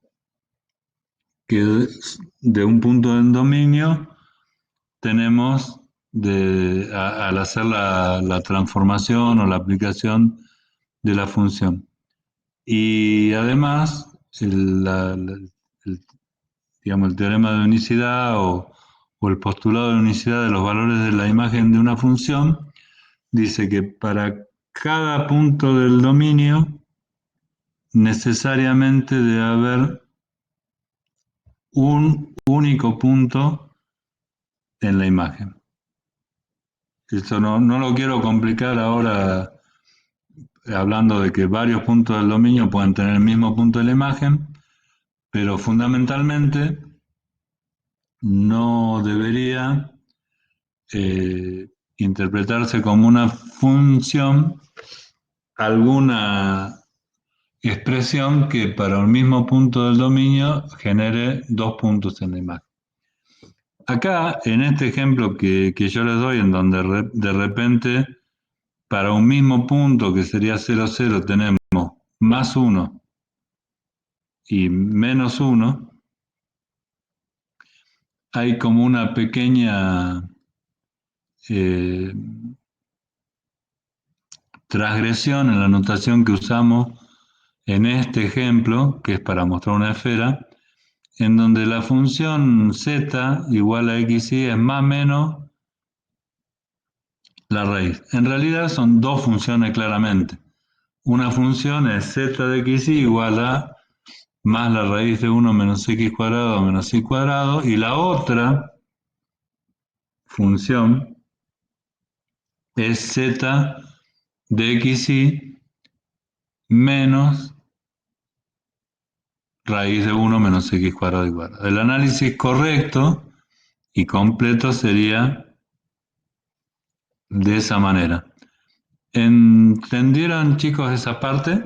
que de un punto en dominio tenemos al hacer la transformación o la aplicación de la función. Y además, el, digamos, el teorema de unicidad o el postulado de unicidad de los valores de la imagen de una función dice que para cada punto del dominio necesariamente debe haber un único punto en la imagen. Esto no lo quiero complicar ahora hablando de que varios puntos del dominio pueden tener el mismo punto de la imagen, pero fundamentalmente no debería interpretarse como una función alguna expresión que para un mismo punto del dominio genere dos puntos en la imagen. Acá, en este ejemplo que yo les doy, en donde de repente para un mismo punto que sería 0, 0 tenemos +1 y -1, hay como una pequeña eh, transgresión en la notación que usamos en este ejemplo, que es para mostrar una esfera, en donde la función z igual a xy es más o menos la raíz. En realidad son dos funciones claramente. Una función es z de xy igual a más la raíz de 1 menos x cuadrado menos y cuadrado, y la otra función es z de xy menos raíz de 1 menos x cuadrado y cuadrado. El análisis correcto y completo sería de esa manera. ¿Entendieron, chicos, esa parte?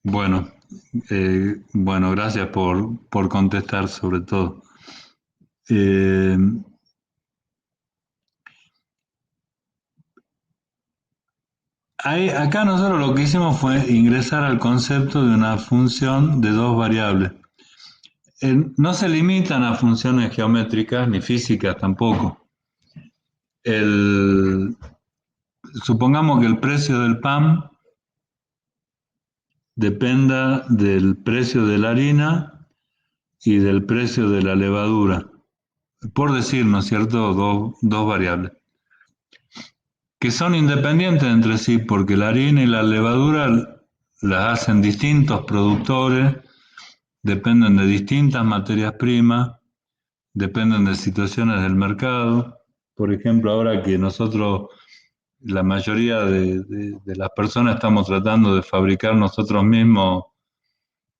Bueno, bueno, gracias por contestar sobre todo. Eh, acá nosotros lo que hicimos fue ingresar al concepto de una función de dos variables. No se limitan a funciones geométricas ni físicas tampoco. El, supongamos que el precio del pan dependa del precio de la harina y del precio de la levadura. Por decir, ¿no es cierto?, dos variables, que son independientes entre sí, porque la harina y la levadura las hacen distintos productores, dependen de distintas materias primas, dependen de situaciones del mercado. Por ejemplo, ahora que nosotros, la mayoría de las personas estamos tratando de fabricar nosotros mismos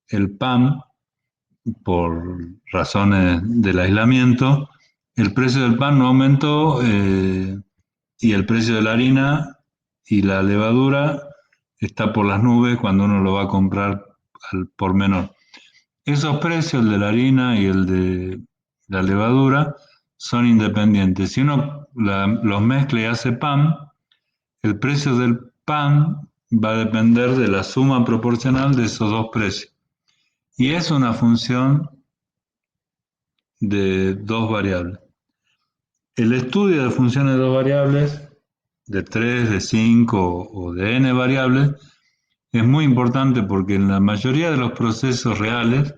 el pan por razones del aislamiento, el precio del pan no aumentó, y el precio de la harina y la levadura está por las nubes cuando uno lo va a comprar al por menor. Esos precios, el de la harina y el de la levadura, son independientes. Si uno los mezcla y hace pan, el precio del pan va a depender de la suma proporcional de esos dos precios. Y es una función de dos variables. El estudio de funciones de dos variables, de tres, de cinco o de n variables, es muy importante porque en la mayoría de los procesos reales,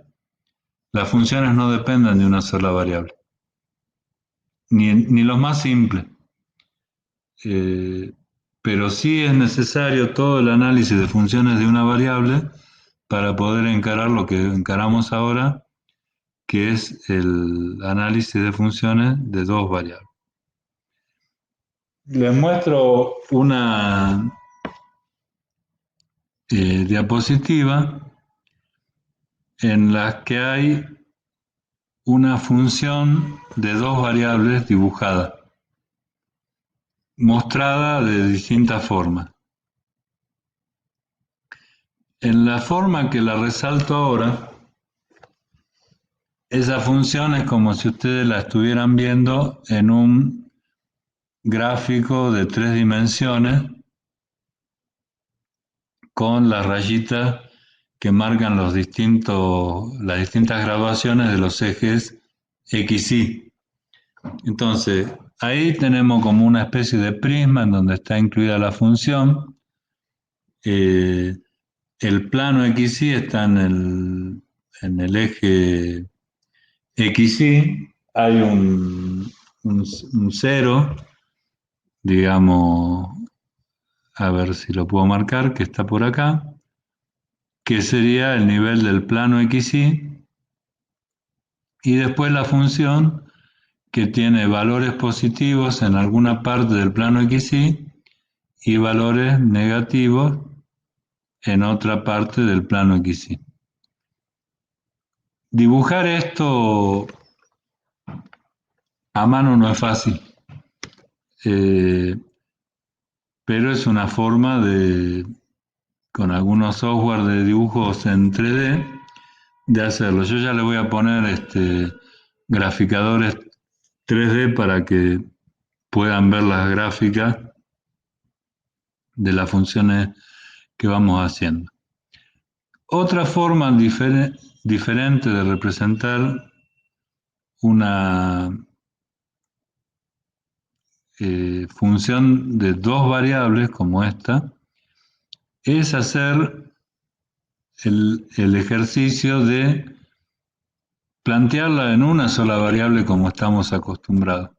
las funciones no dependen de una sola variable, ni los más simples. Eh, pero sí es necesario todo el análisis de funciones de una variable para poder encarar lo que encaramos ahora, que es el análisis de funciones de dos variables. Les muestro una diapositiva en la que hay una función de dos variables dibujada, mostrada de distintas formas. En la forma que la resalto ahora, esa función es como si ustedes la estuvieran viendo en un gráfico de tres dimensiones con las rayitas que marcan las distintas graduaciones de los ejes X, Y. Entonces, ahí tenemos como una especie de prisma en donde está incluida la función. Eh, el plano XY está en el eje XY. Hay un cero, digamos, a ver si lo puedo marcar, que está por acá, que sería el nivel del plano XY, y después la función que tiene valores positivos en alguna parte del plano XY y valores negativos en otra parte del plano XY. Dibujar esto a mano no es fácil, eh, pero es una forma con algunos software de dibujos en 3D, de hacerlo. Yo ya le voy a poner graficadores 3D para que puedan ver las gráficas de las funciones que vamos haciendo. Otra forma diferente de representar una función de dos variables como esta es hacer el ejercicio de plantearla en una sola variable como estamos acostumbrados.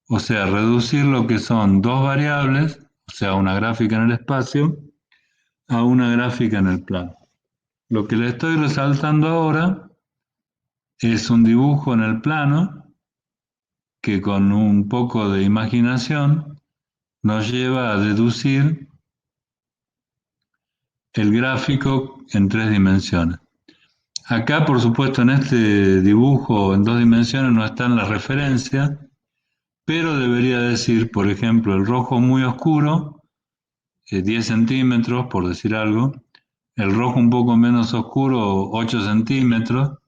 O sea, reducir lo que son dos variables, o sea, una gráfica en el espacio, a una gráfica en el plano. Lo que le estoy resaltando ahora es un dibujo en el plano que con un poco de imaginación nos lleva a deducir el gráfico en 3 dimensiones. Acá, por supuesto, en este dibujo en 2 dimensiones no están las referencias, pero debería decir, por ejemplo, el rojo muy oscuro, 10 centímetros, por decir algo, el rojo un poco menos oscuro, 8 centímetros,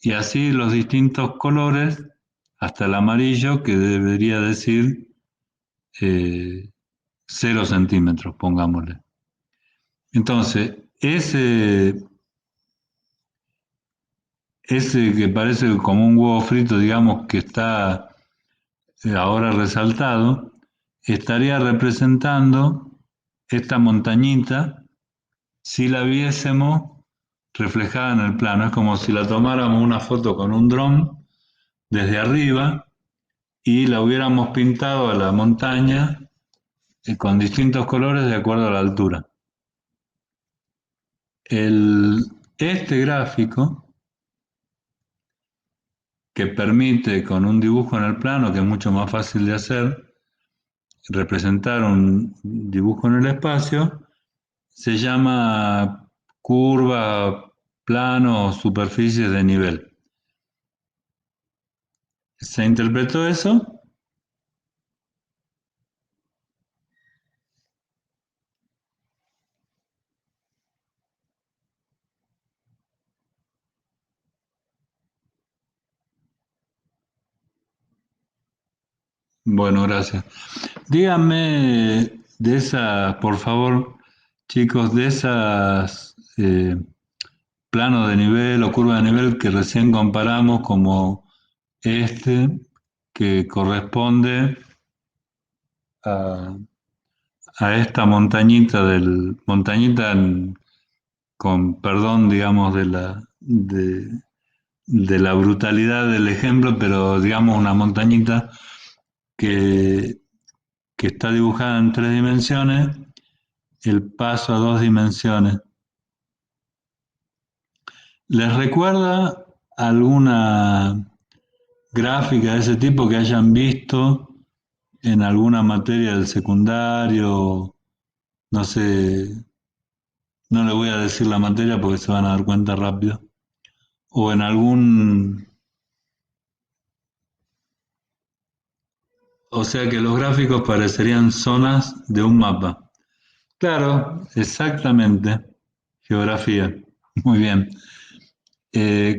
y así los distintos colores, hasta el amarillo, que debería decir 0 centímetros, pongámosle. Entonces, ese que parece como un huevo frito, digamos, que está ahora resaltado, estaría representando esta montañita si la viésemos reflejada en el plano. Es como si la tomáramos una foto con un dron desde arriba y la hubiéramos pintado a la montaña con distintos colores de acuerdo a la altura. Este gráfico que permite con un dibujo en el plano, que es mucho más fácil de hacer, representar un dibujo en el espacio, se llama curva, plano o superficies de nivel. ¿Se interpretó eso? Bueno, gracias. Díganme de esas, por favor, chicos, de esas planos de nivel o curvas de nivel que recién comparamos como este, que corresponde a, a esta montañita con perdón, digamos, de la brutalidad del ejemplo, pero digamos una montañita que, que está dibujada en 3 dimensiones, el paso a 2 dimensiones. ¿Les recuerda alguna gráfica de ese tipo que hayan visto en alguna materia del secundario? No sé, no les voy a decir la materia porque se van a dar cuenta rápido. O en algún... O sea que los gráficos parecerían zonas de un mapa. Claro, exactamente. Geografía. Muy bien.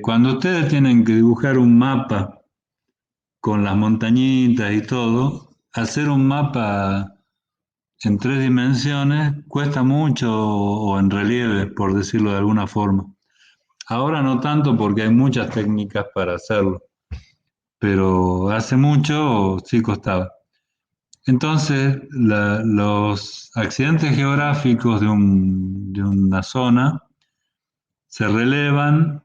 Cuando ustedes tienen que dibujar un mapa con las montañitas y todo, hacer un mapa en 3 dimensiones cuesta mucho o en relieve, por decirlo de alguna forma. Ahora no tanto porque hay muchas técnicas para hacerlo, pero hace mucho sí costaba. Entonces, los accidentes geográficos de una zona se relevan.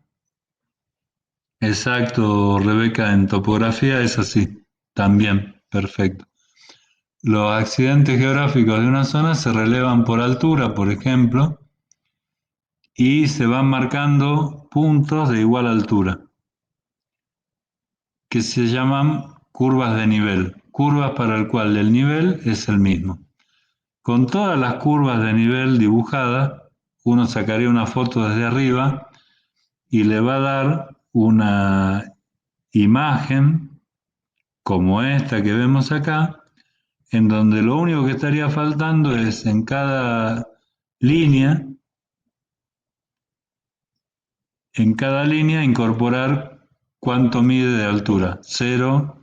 Exacto, Rebeca, en topografía es así, también, perfecto. Los accidentes geográficos de una zona se relevan por altura, por ejemplo, y se van marcando puntos de igual altura, que se llaman curvas de nivel, curvas para el cual el nivel es el mismo. Con todas las curvas de nivel dibujadas, uno sacaría una foto desde arriba y le va a dar una imagen como esta que vemos acá, en donde lo único que estaría faltando es en cada línea incorporar cuánto mide de altura, 0,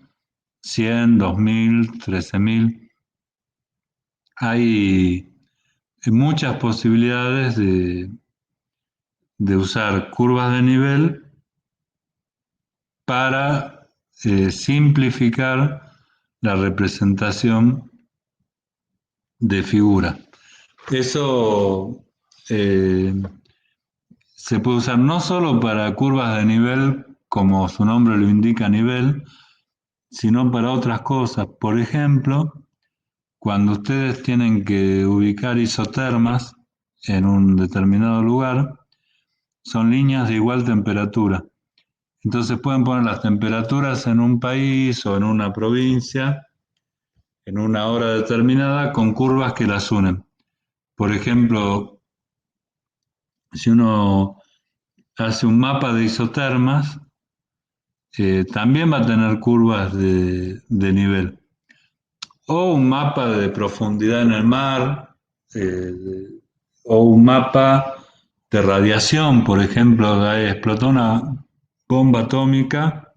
100, 2000, 13000. Hay muchas posibilidades de usar curvas de nivel para simplificar la representación de figura. Eso eh, se puede usar no solo para curvas de nivel, como su nombre lo indica, nivel, sino para otras cosas. Por ejemplo, cuando ustedes tienen que ubicar isotermas en un determinado lugar, son líneas de igual temperatura. Entonces pueden poner las temperaturas en un país o en una provincia en una hora determinada con curvas que las unen. Por ejemplo, Si uno hace un mapa de isotermas, también va a tener curvas de nivel. O un mapa de profundidad en el mar, eh, o un mapa de radiación, por ejemplo, ahí explotó una bomba atómica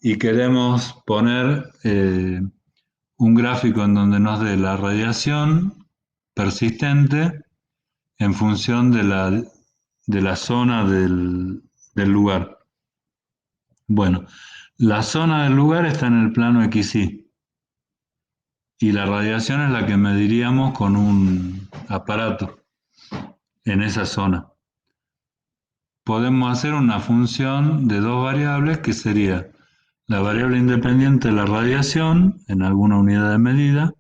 y queremos poner un gráfico en donde nos dé la radiación persistente en función de la zona del lugar. Bueno, la zona del lugar está en el plano XY y la radiación es la que mediríamos con un aparato en esa zona. Podemos hacer una función de dos variables que sería la variable independiente de la radiación en alguna unidad de medida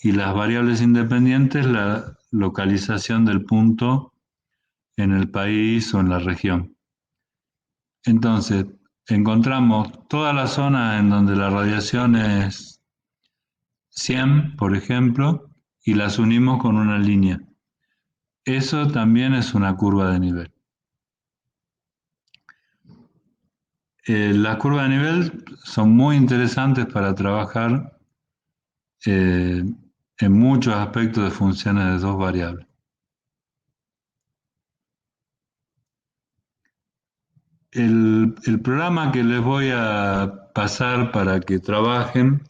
y las variables independientes la localización del punto en el país o en la región. Entonces, encontramos todas las zonas en donde la radiación es 100, por ejemplo, y las unimos con una línea. Eso también es una curva de nivel. Las curvas de nivel son muy interesantes para trabajar eh, en muchos aspectos de funciones de dos variables. El programa que les voy a pasar para que trabajen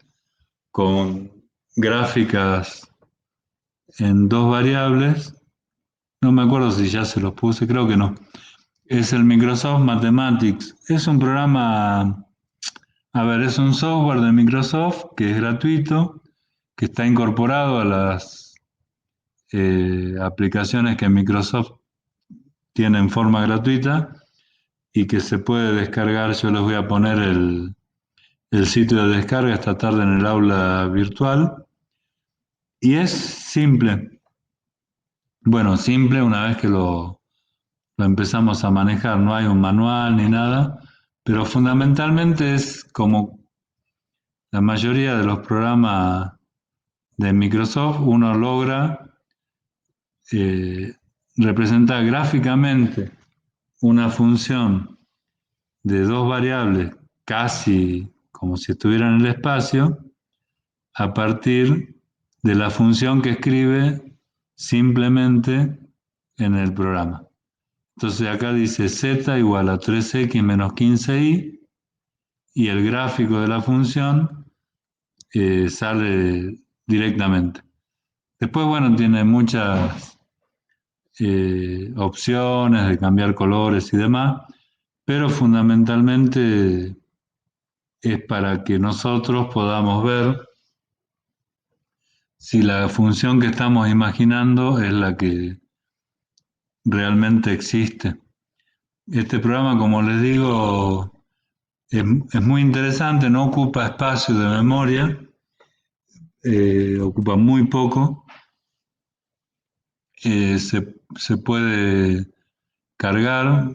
con gráficas en dos variables, no me acuerdo si ya se los puse, creo que no, es el Microsoft Mathematics. Es un programa, a ver, es un software de Microsoft que es gratuito, que está incorporado a las aplicaciones que Microsoft tiene en forma gratuita y que se puede descargar. Yo les voy a poner el sitio de descarga esta tarde en el aula virtual. Y es simple. Bueno, simple una vez que lo empezamos a manejar. No hay un manual ni nada, pero fundamentalmente es como la mayoría de los programas de Microsoft, uno logra eh, representar gráficamente una función de dos variables casi como si estuviera en el espacio a partir de la función que escribe simplemente en el programa. Entonces acá dice z igual a 3x menos 15y y el gráfico de la función sale directamente. Después, bueno, tiene muchas opciones de cambiar colores y demás, pero fundamentalmente es para que nosotros podamos ver si la función que estamos imaginando es la que realmente existe. Este programa, como les digo, es muy interesante, no ocupa espacio de memoria, ocupa muy poco, se puede cargar.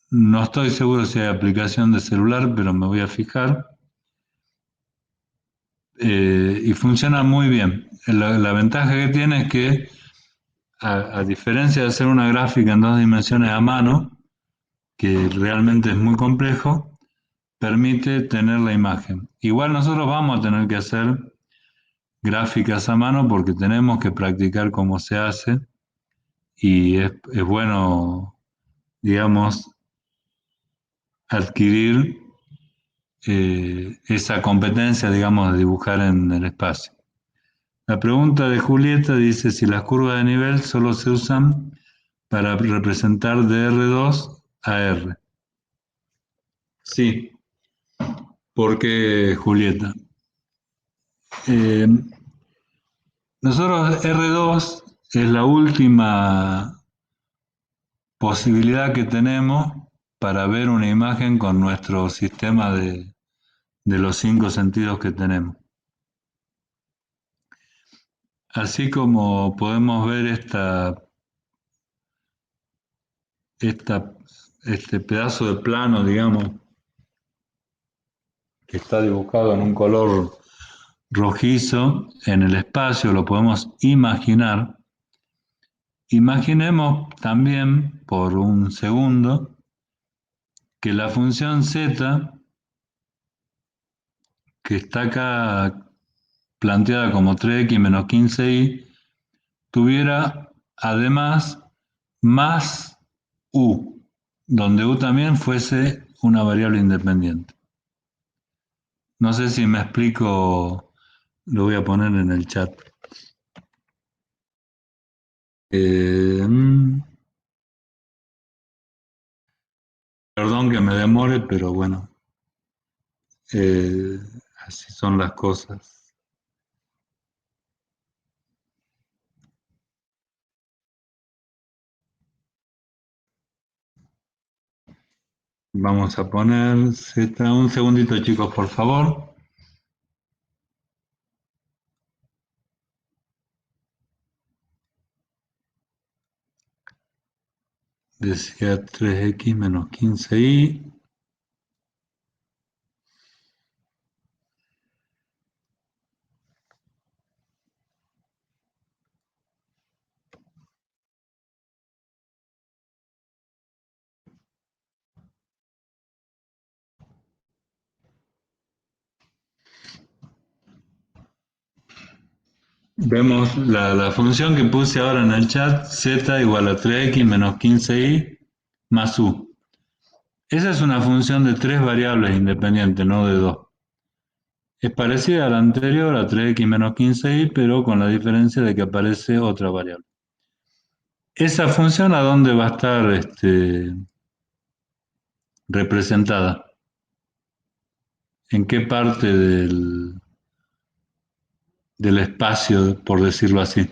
No estoy seguro si hay aplicación de celular, pero me voy a fijar. Y funciona muy bien. La ventaja que tiene es que, a diferencia de hacer una gráfica en dos dimensiones a mano, que realmente es muy complejo, permite tener la imagen. Igual nosotros vamos a tener que hacer gráficas a mano porque tenemos que practicar cómo se hace y es bueno, digamos, adquirir esa competencia, digamos, de dibujar en el espacio. La pregunta de Julieta dice si las curvas de nivel solo se usan para representar de R2 a R. Sí, porque Julieta. Eh, Nosotros R2 es la última posibilidad que tenemos para ver una imagen con nuestro sistema de los cinco sentidos que tenemos. Así como podemos ver esta, este pedazo de plano, digamos, que está dibujado en un color rojizo en el espacio, lo podemos imaginar. Imaginemos también por un segundo que la función z, que está acá planteada como 3x menos 15y, tuviera además más u, donde u también fuese una variable independiente. No sé si me explico, lo voy a poner en el chat. Eh, mm, Perdón que me demore, pero bueno, eh, así son las cosas. Vamos a poner Z, un segundito chicos, por favor. Decía 3x menos 15y. Vemos la función que puse ahora en el chat, z igual a 3x menos 15y más u. Esa es una función de tres variables independientes, no de dos. Es parecida a la anterior, a 3x menos 15y, pero con la diferencia de que aparece otra variable. ¿Esa función a dónde va a estar representada? ¿En qué parte del espacio, por decirlo así?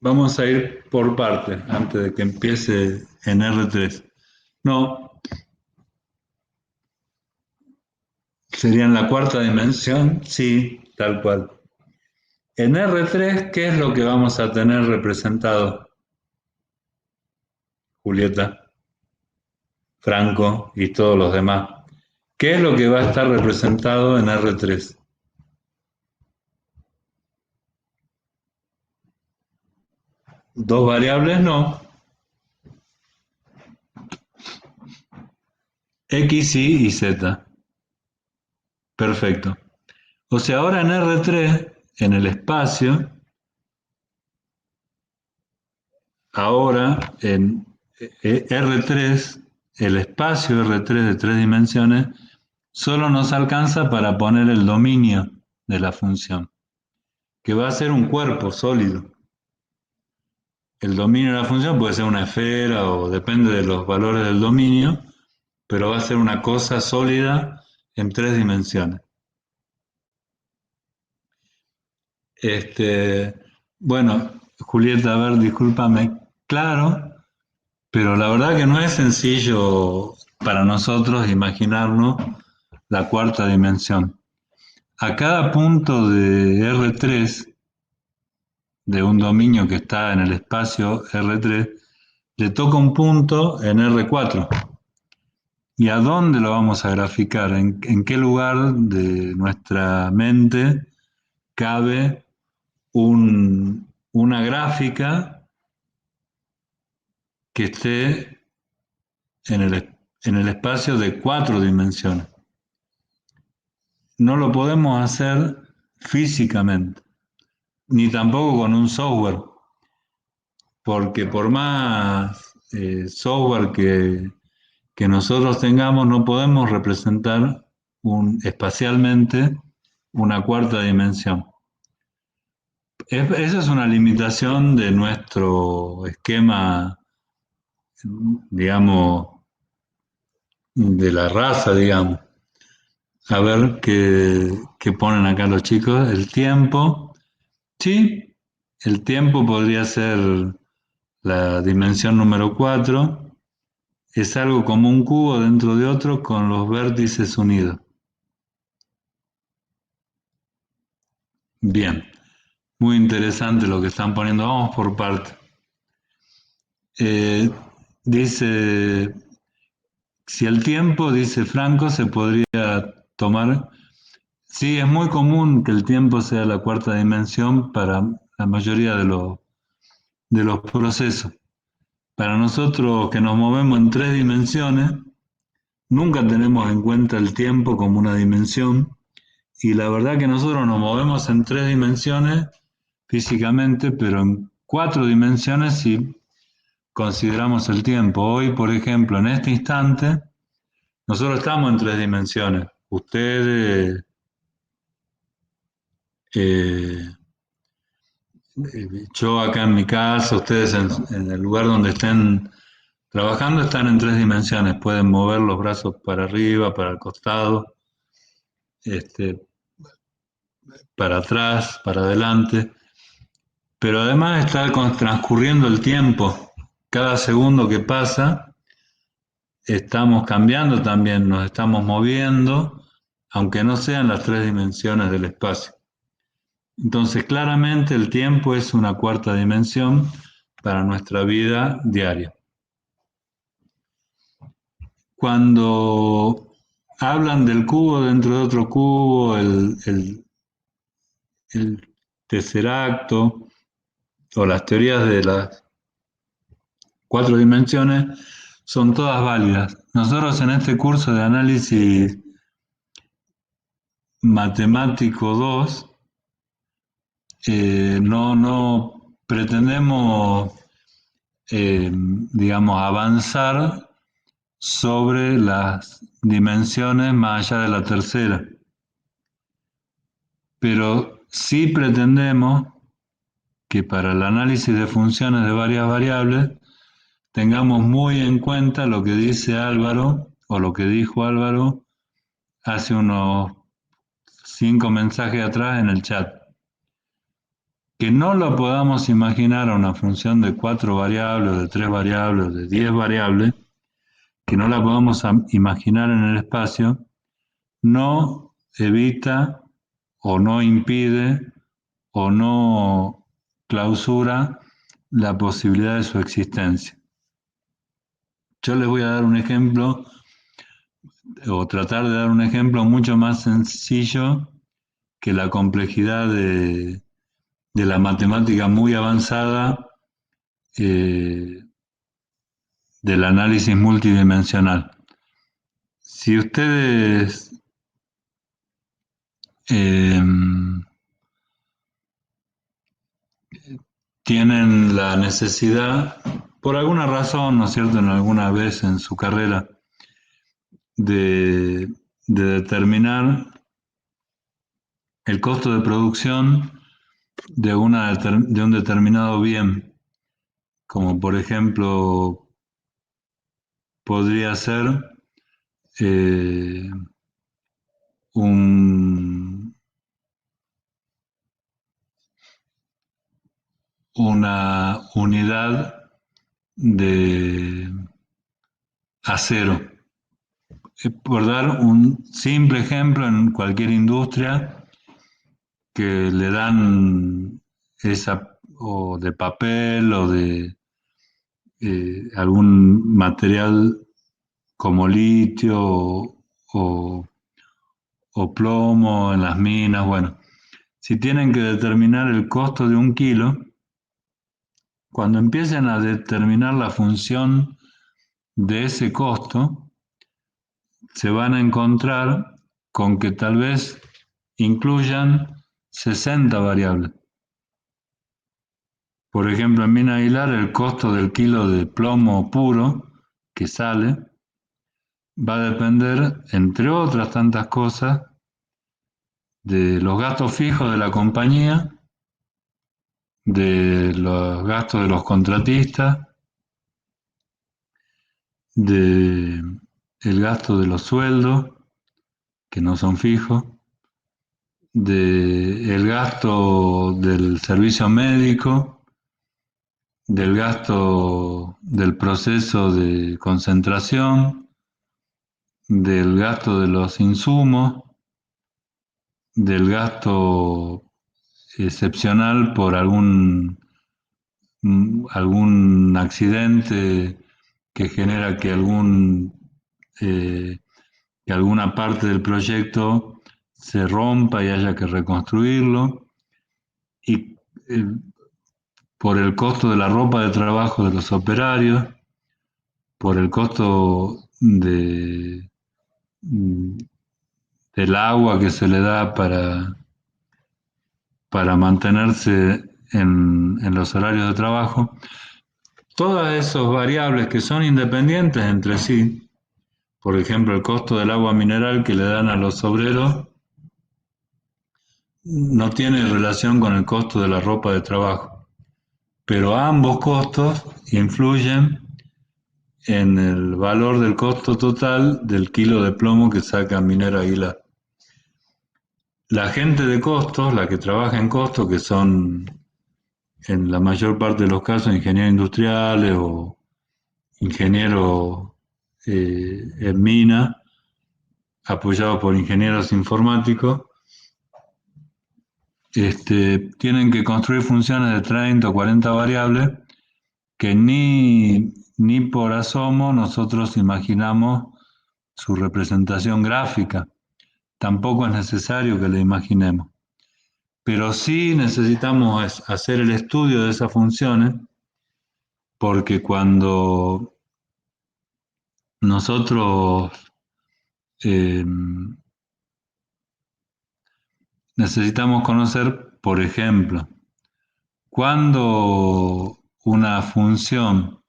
Vamos a ir por parte antes de que empiece en R3. No, sería en la cuarta dimensión, sí, tal cual. En R3, ¿qué es lo que vamos a tener representado, Julieta, Franco y todos los demás? ¿Qué es lo que va a estar representado en R3? Dos variables, no. X, Y Z. Perfecto. O sea, ahora en R3, en el espacio, ahora en R3, el espacio R3 de tres dimensiones, solo nos alcanza para poner el dominio de la función, que va a ser un cuerpo sólido. El dominio de la función puede ser una esfera o depende de los valores del dominio, pero va a ser una cosa sólida en tres dimensiones. Este, bueno, Julieta, a ver, discúlpame, claro, pero la verdad que no es sencillo para nosotros imaginarnos la cuarta dimensión. A cada punto de R3, de un dominio que está en el espacio R3, le toca un punto en R4. ¿Y a dónde lo vamos a graficar? ¿En qué lugar de nuestra mente cabe una gráfica que esté en el espacio de cuatro dimensiones? No lo podemos hacer físicamente, ni tampoco con un software, porque por más software que nosotros tengamos, no podemos representar espacialmente una cuarta dimensión. Esa es una limitación de nuestro esquema, digamos, de la raza, digamos. A ver qué ponen acá los chicos. El tiempo. Sí, el tiempo podría ser la dimensión número 4. Es algo como un cubo dentro de otro con los vértices unidos. Bien, muy interesante lo que están poniendo. Vamos por parte. Eh, Dice, si el tiempo, dice Franco, se podría tomar. Sí, es muy común que el tiempo sea la cuarta dimensión para la mayoría de los procesos. Para nosotros que nos movemos en tres dimensiones, nunca tenemos en cuenta el tiempo como una dimensión y la verdad que nosotros nos movemos en tres dimensiones físicamente, pero en cuatro dimensiones si consideramos el tiempo. Hoy, por ejemplo, en este instante, nosotros estamos en tres dimensiones. Ustedes, eh, yo acá en mi casa, ustedes en el lugar donde estén trabajando están en tres dimensiones. Pueden mover los brazos para arriba, para el costado, este, para atrás, para adelante. Pero además está transcurriendo el tiempo. Cada segundo que pasa, estamos cambiando también, nos estamos moviendo, aunque no sean las tres dimensiones del espacio. Entonces, claramente el tiempo es una cuarta dimensión para nuestra vida diaria. Cuando hablan del cubo dentro de otro cubo, el tesseracto o las teorías de las cuatro dimensiones son todas válidas. Nosotros en este curso de análisis matemático 2 no pretendemos, digamos, avanzar sobre las dimensiones más allá de la tercera, pero sí pretendemos que para el análisis de funciones de varias variables tengamos muy en cuenta lo que dice Álvaro o lo que dijo Álvaro hace unos 5 mensajes atrás en el chat. Que no lo podamos imaginar a una función de 4 variables, de 3 variables, de 10 variables, que no la podamos imaginar en el espacio, no evita o no impide o no clausura la posibilidad de su existencia. Yo les voy a dar un ejemplo, o tratar de dar un ejemplo mucho más sencillo que la complejidad de la matemática muy avanzada del análisis multidimensional. Si ustedes eh, tienen la necesidad, por alguna razón, ¿no es cierto?, en alguna vez en su carrera, de determinar el costo de producción de un determinado bien, como por ejemplo podría ser eh, un, una unidad de acero. Por dar un simple ejemplo, en cualquier industria que le dan esa, o de papel o de algún material como litio o, o plomo en las minas, bueno, si tienen que determinar el costo de 1 kilo, cuando empiecen a determinar la función de ese costo, se van a encontrar con que tal vez incluyan 60 variables. Por ejemplo, en Mina Aguilar el costo del kilo de plomo puro que sale va a depender, entre otras tantas cosas, de los gastos fijos de la compañía, de los gastos de los contratistas, de el gasto de los sueldos, que no son fijos, de el gasto del servicio médico, del gasto del proceso de concentración, del gasto de los insumos, del gasto excepcional por algún accidente que genera que eh, que alguna parte del proyecto se rompa y haya que reconstruirlo, y por el costo de la ropa de trabajo de los operarios, por el costo del agua que se le da para mantenerse en los horarios de trabajo. Todas esas variables que son independientes entre sí, por ejemplo, el costo del agua mineral que le dan a los obreros, no tiene relación con el costo de la ropa de trabajo, pero ambos costos influyen en el valor del costo total del kilo de plomo que saca Minera Aguilar. La gente de costos, la que trabaja en costos, que son en la mayor parte de los casos ingenieros industriales o ingenieros en mina, apoyados por ingenieros informáticos, tienen que construir funciones de 30 o 40 variables que ni por asomo nosotros imaginamos su representación gráfica. Tampoco es necesario que la imaginemos. Pero sí necesitamos hacer el estudio de esas funciones, porque cuando nosotros eh, necesitamos conocer, por ejemplo, cuando una función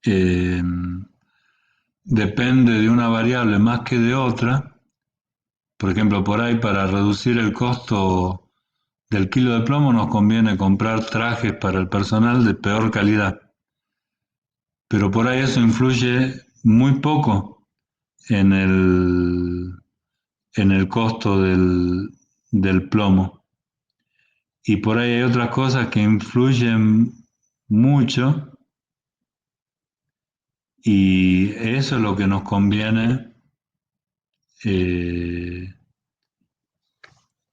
eh, depende de una variable más que de otra, por ejemplo, por ahí para reducir el costo del kilo de plomo nos conviene comprar trajes para el personal de peor calidad, pero por ahí eso influye muy poco en el costo del plomo. Y por ahí hay otras cosas que influyen mucho y eso es lo que nos conviene eh,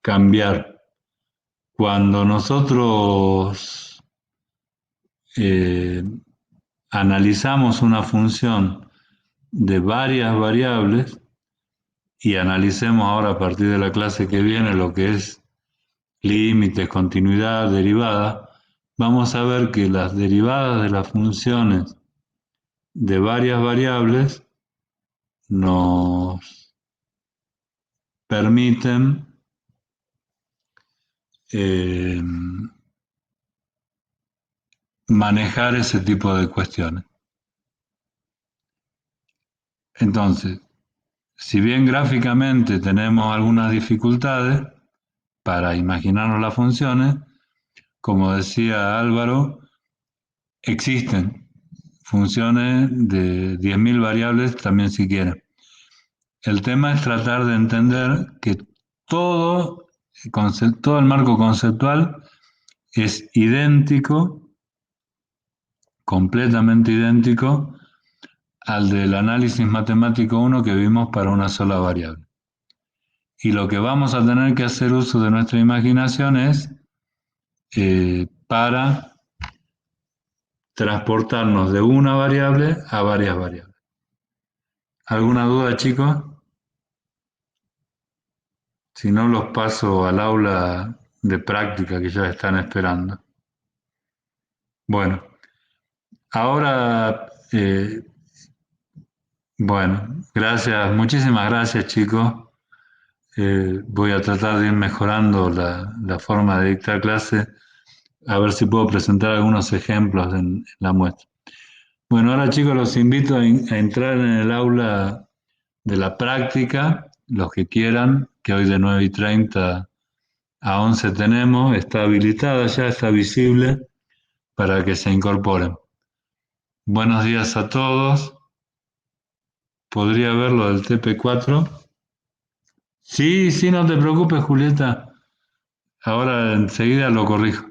cambiar. Cuando nosotros eh, analizamos una función de varias variables y analicemos ahora a partir de la clase que viene lo que es límites, continuidad, derivada, vamos a ver que las derivadas de las funciones de varias variables nos permiten eh, manejar ese tipo de cuestiones. Entonces, si bien gráficamente tenemos algunas dificultades para imaginarnos las funciones, como decía Álvaro, existen funciones de 10.000 variables también si quieren. El tema es tratar de entender que todo, todo el marco conceptual es idéntico, completamente idéntico al del análisis matemático 1 que vimos para una sola variable. Y lo que vamos a tener que hacer uso de nuestra imaginación es para transportarnos de una variable a varias variables. ¿Alguna duda, chicos? Si no, los paso al aula de práctica que ya están esperando. Bueno, ahora, bueno, gracias, muchísimas gracias, chicos. Voy a tratar de ir mejorando la forma de dictar clase, a ver si puedo presentar algunos ejemplos en la muestra. Bueno, ahora chicos los invito a entrar en el aula de la práctica, los que quieran, que hoy de 9:30 a 11 tenemos, está habilitada ya, está visible para que se incorporen. Buenos días a todos. ¿Podría ver lo del TP4? Sí, sí, no te preocupes, Julieta. Ahora enseguida lo corrijo.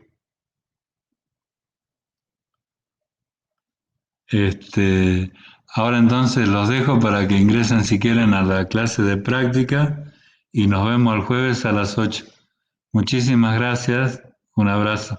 Ahora entonces los dejo para que ingresen si quieren a la clase de práctica y nos vemos el jueves a las 8. Muchísimas gracias. Un abrazo.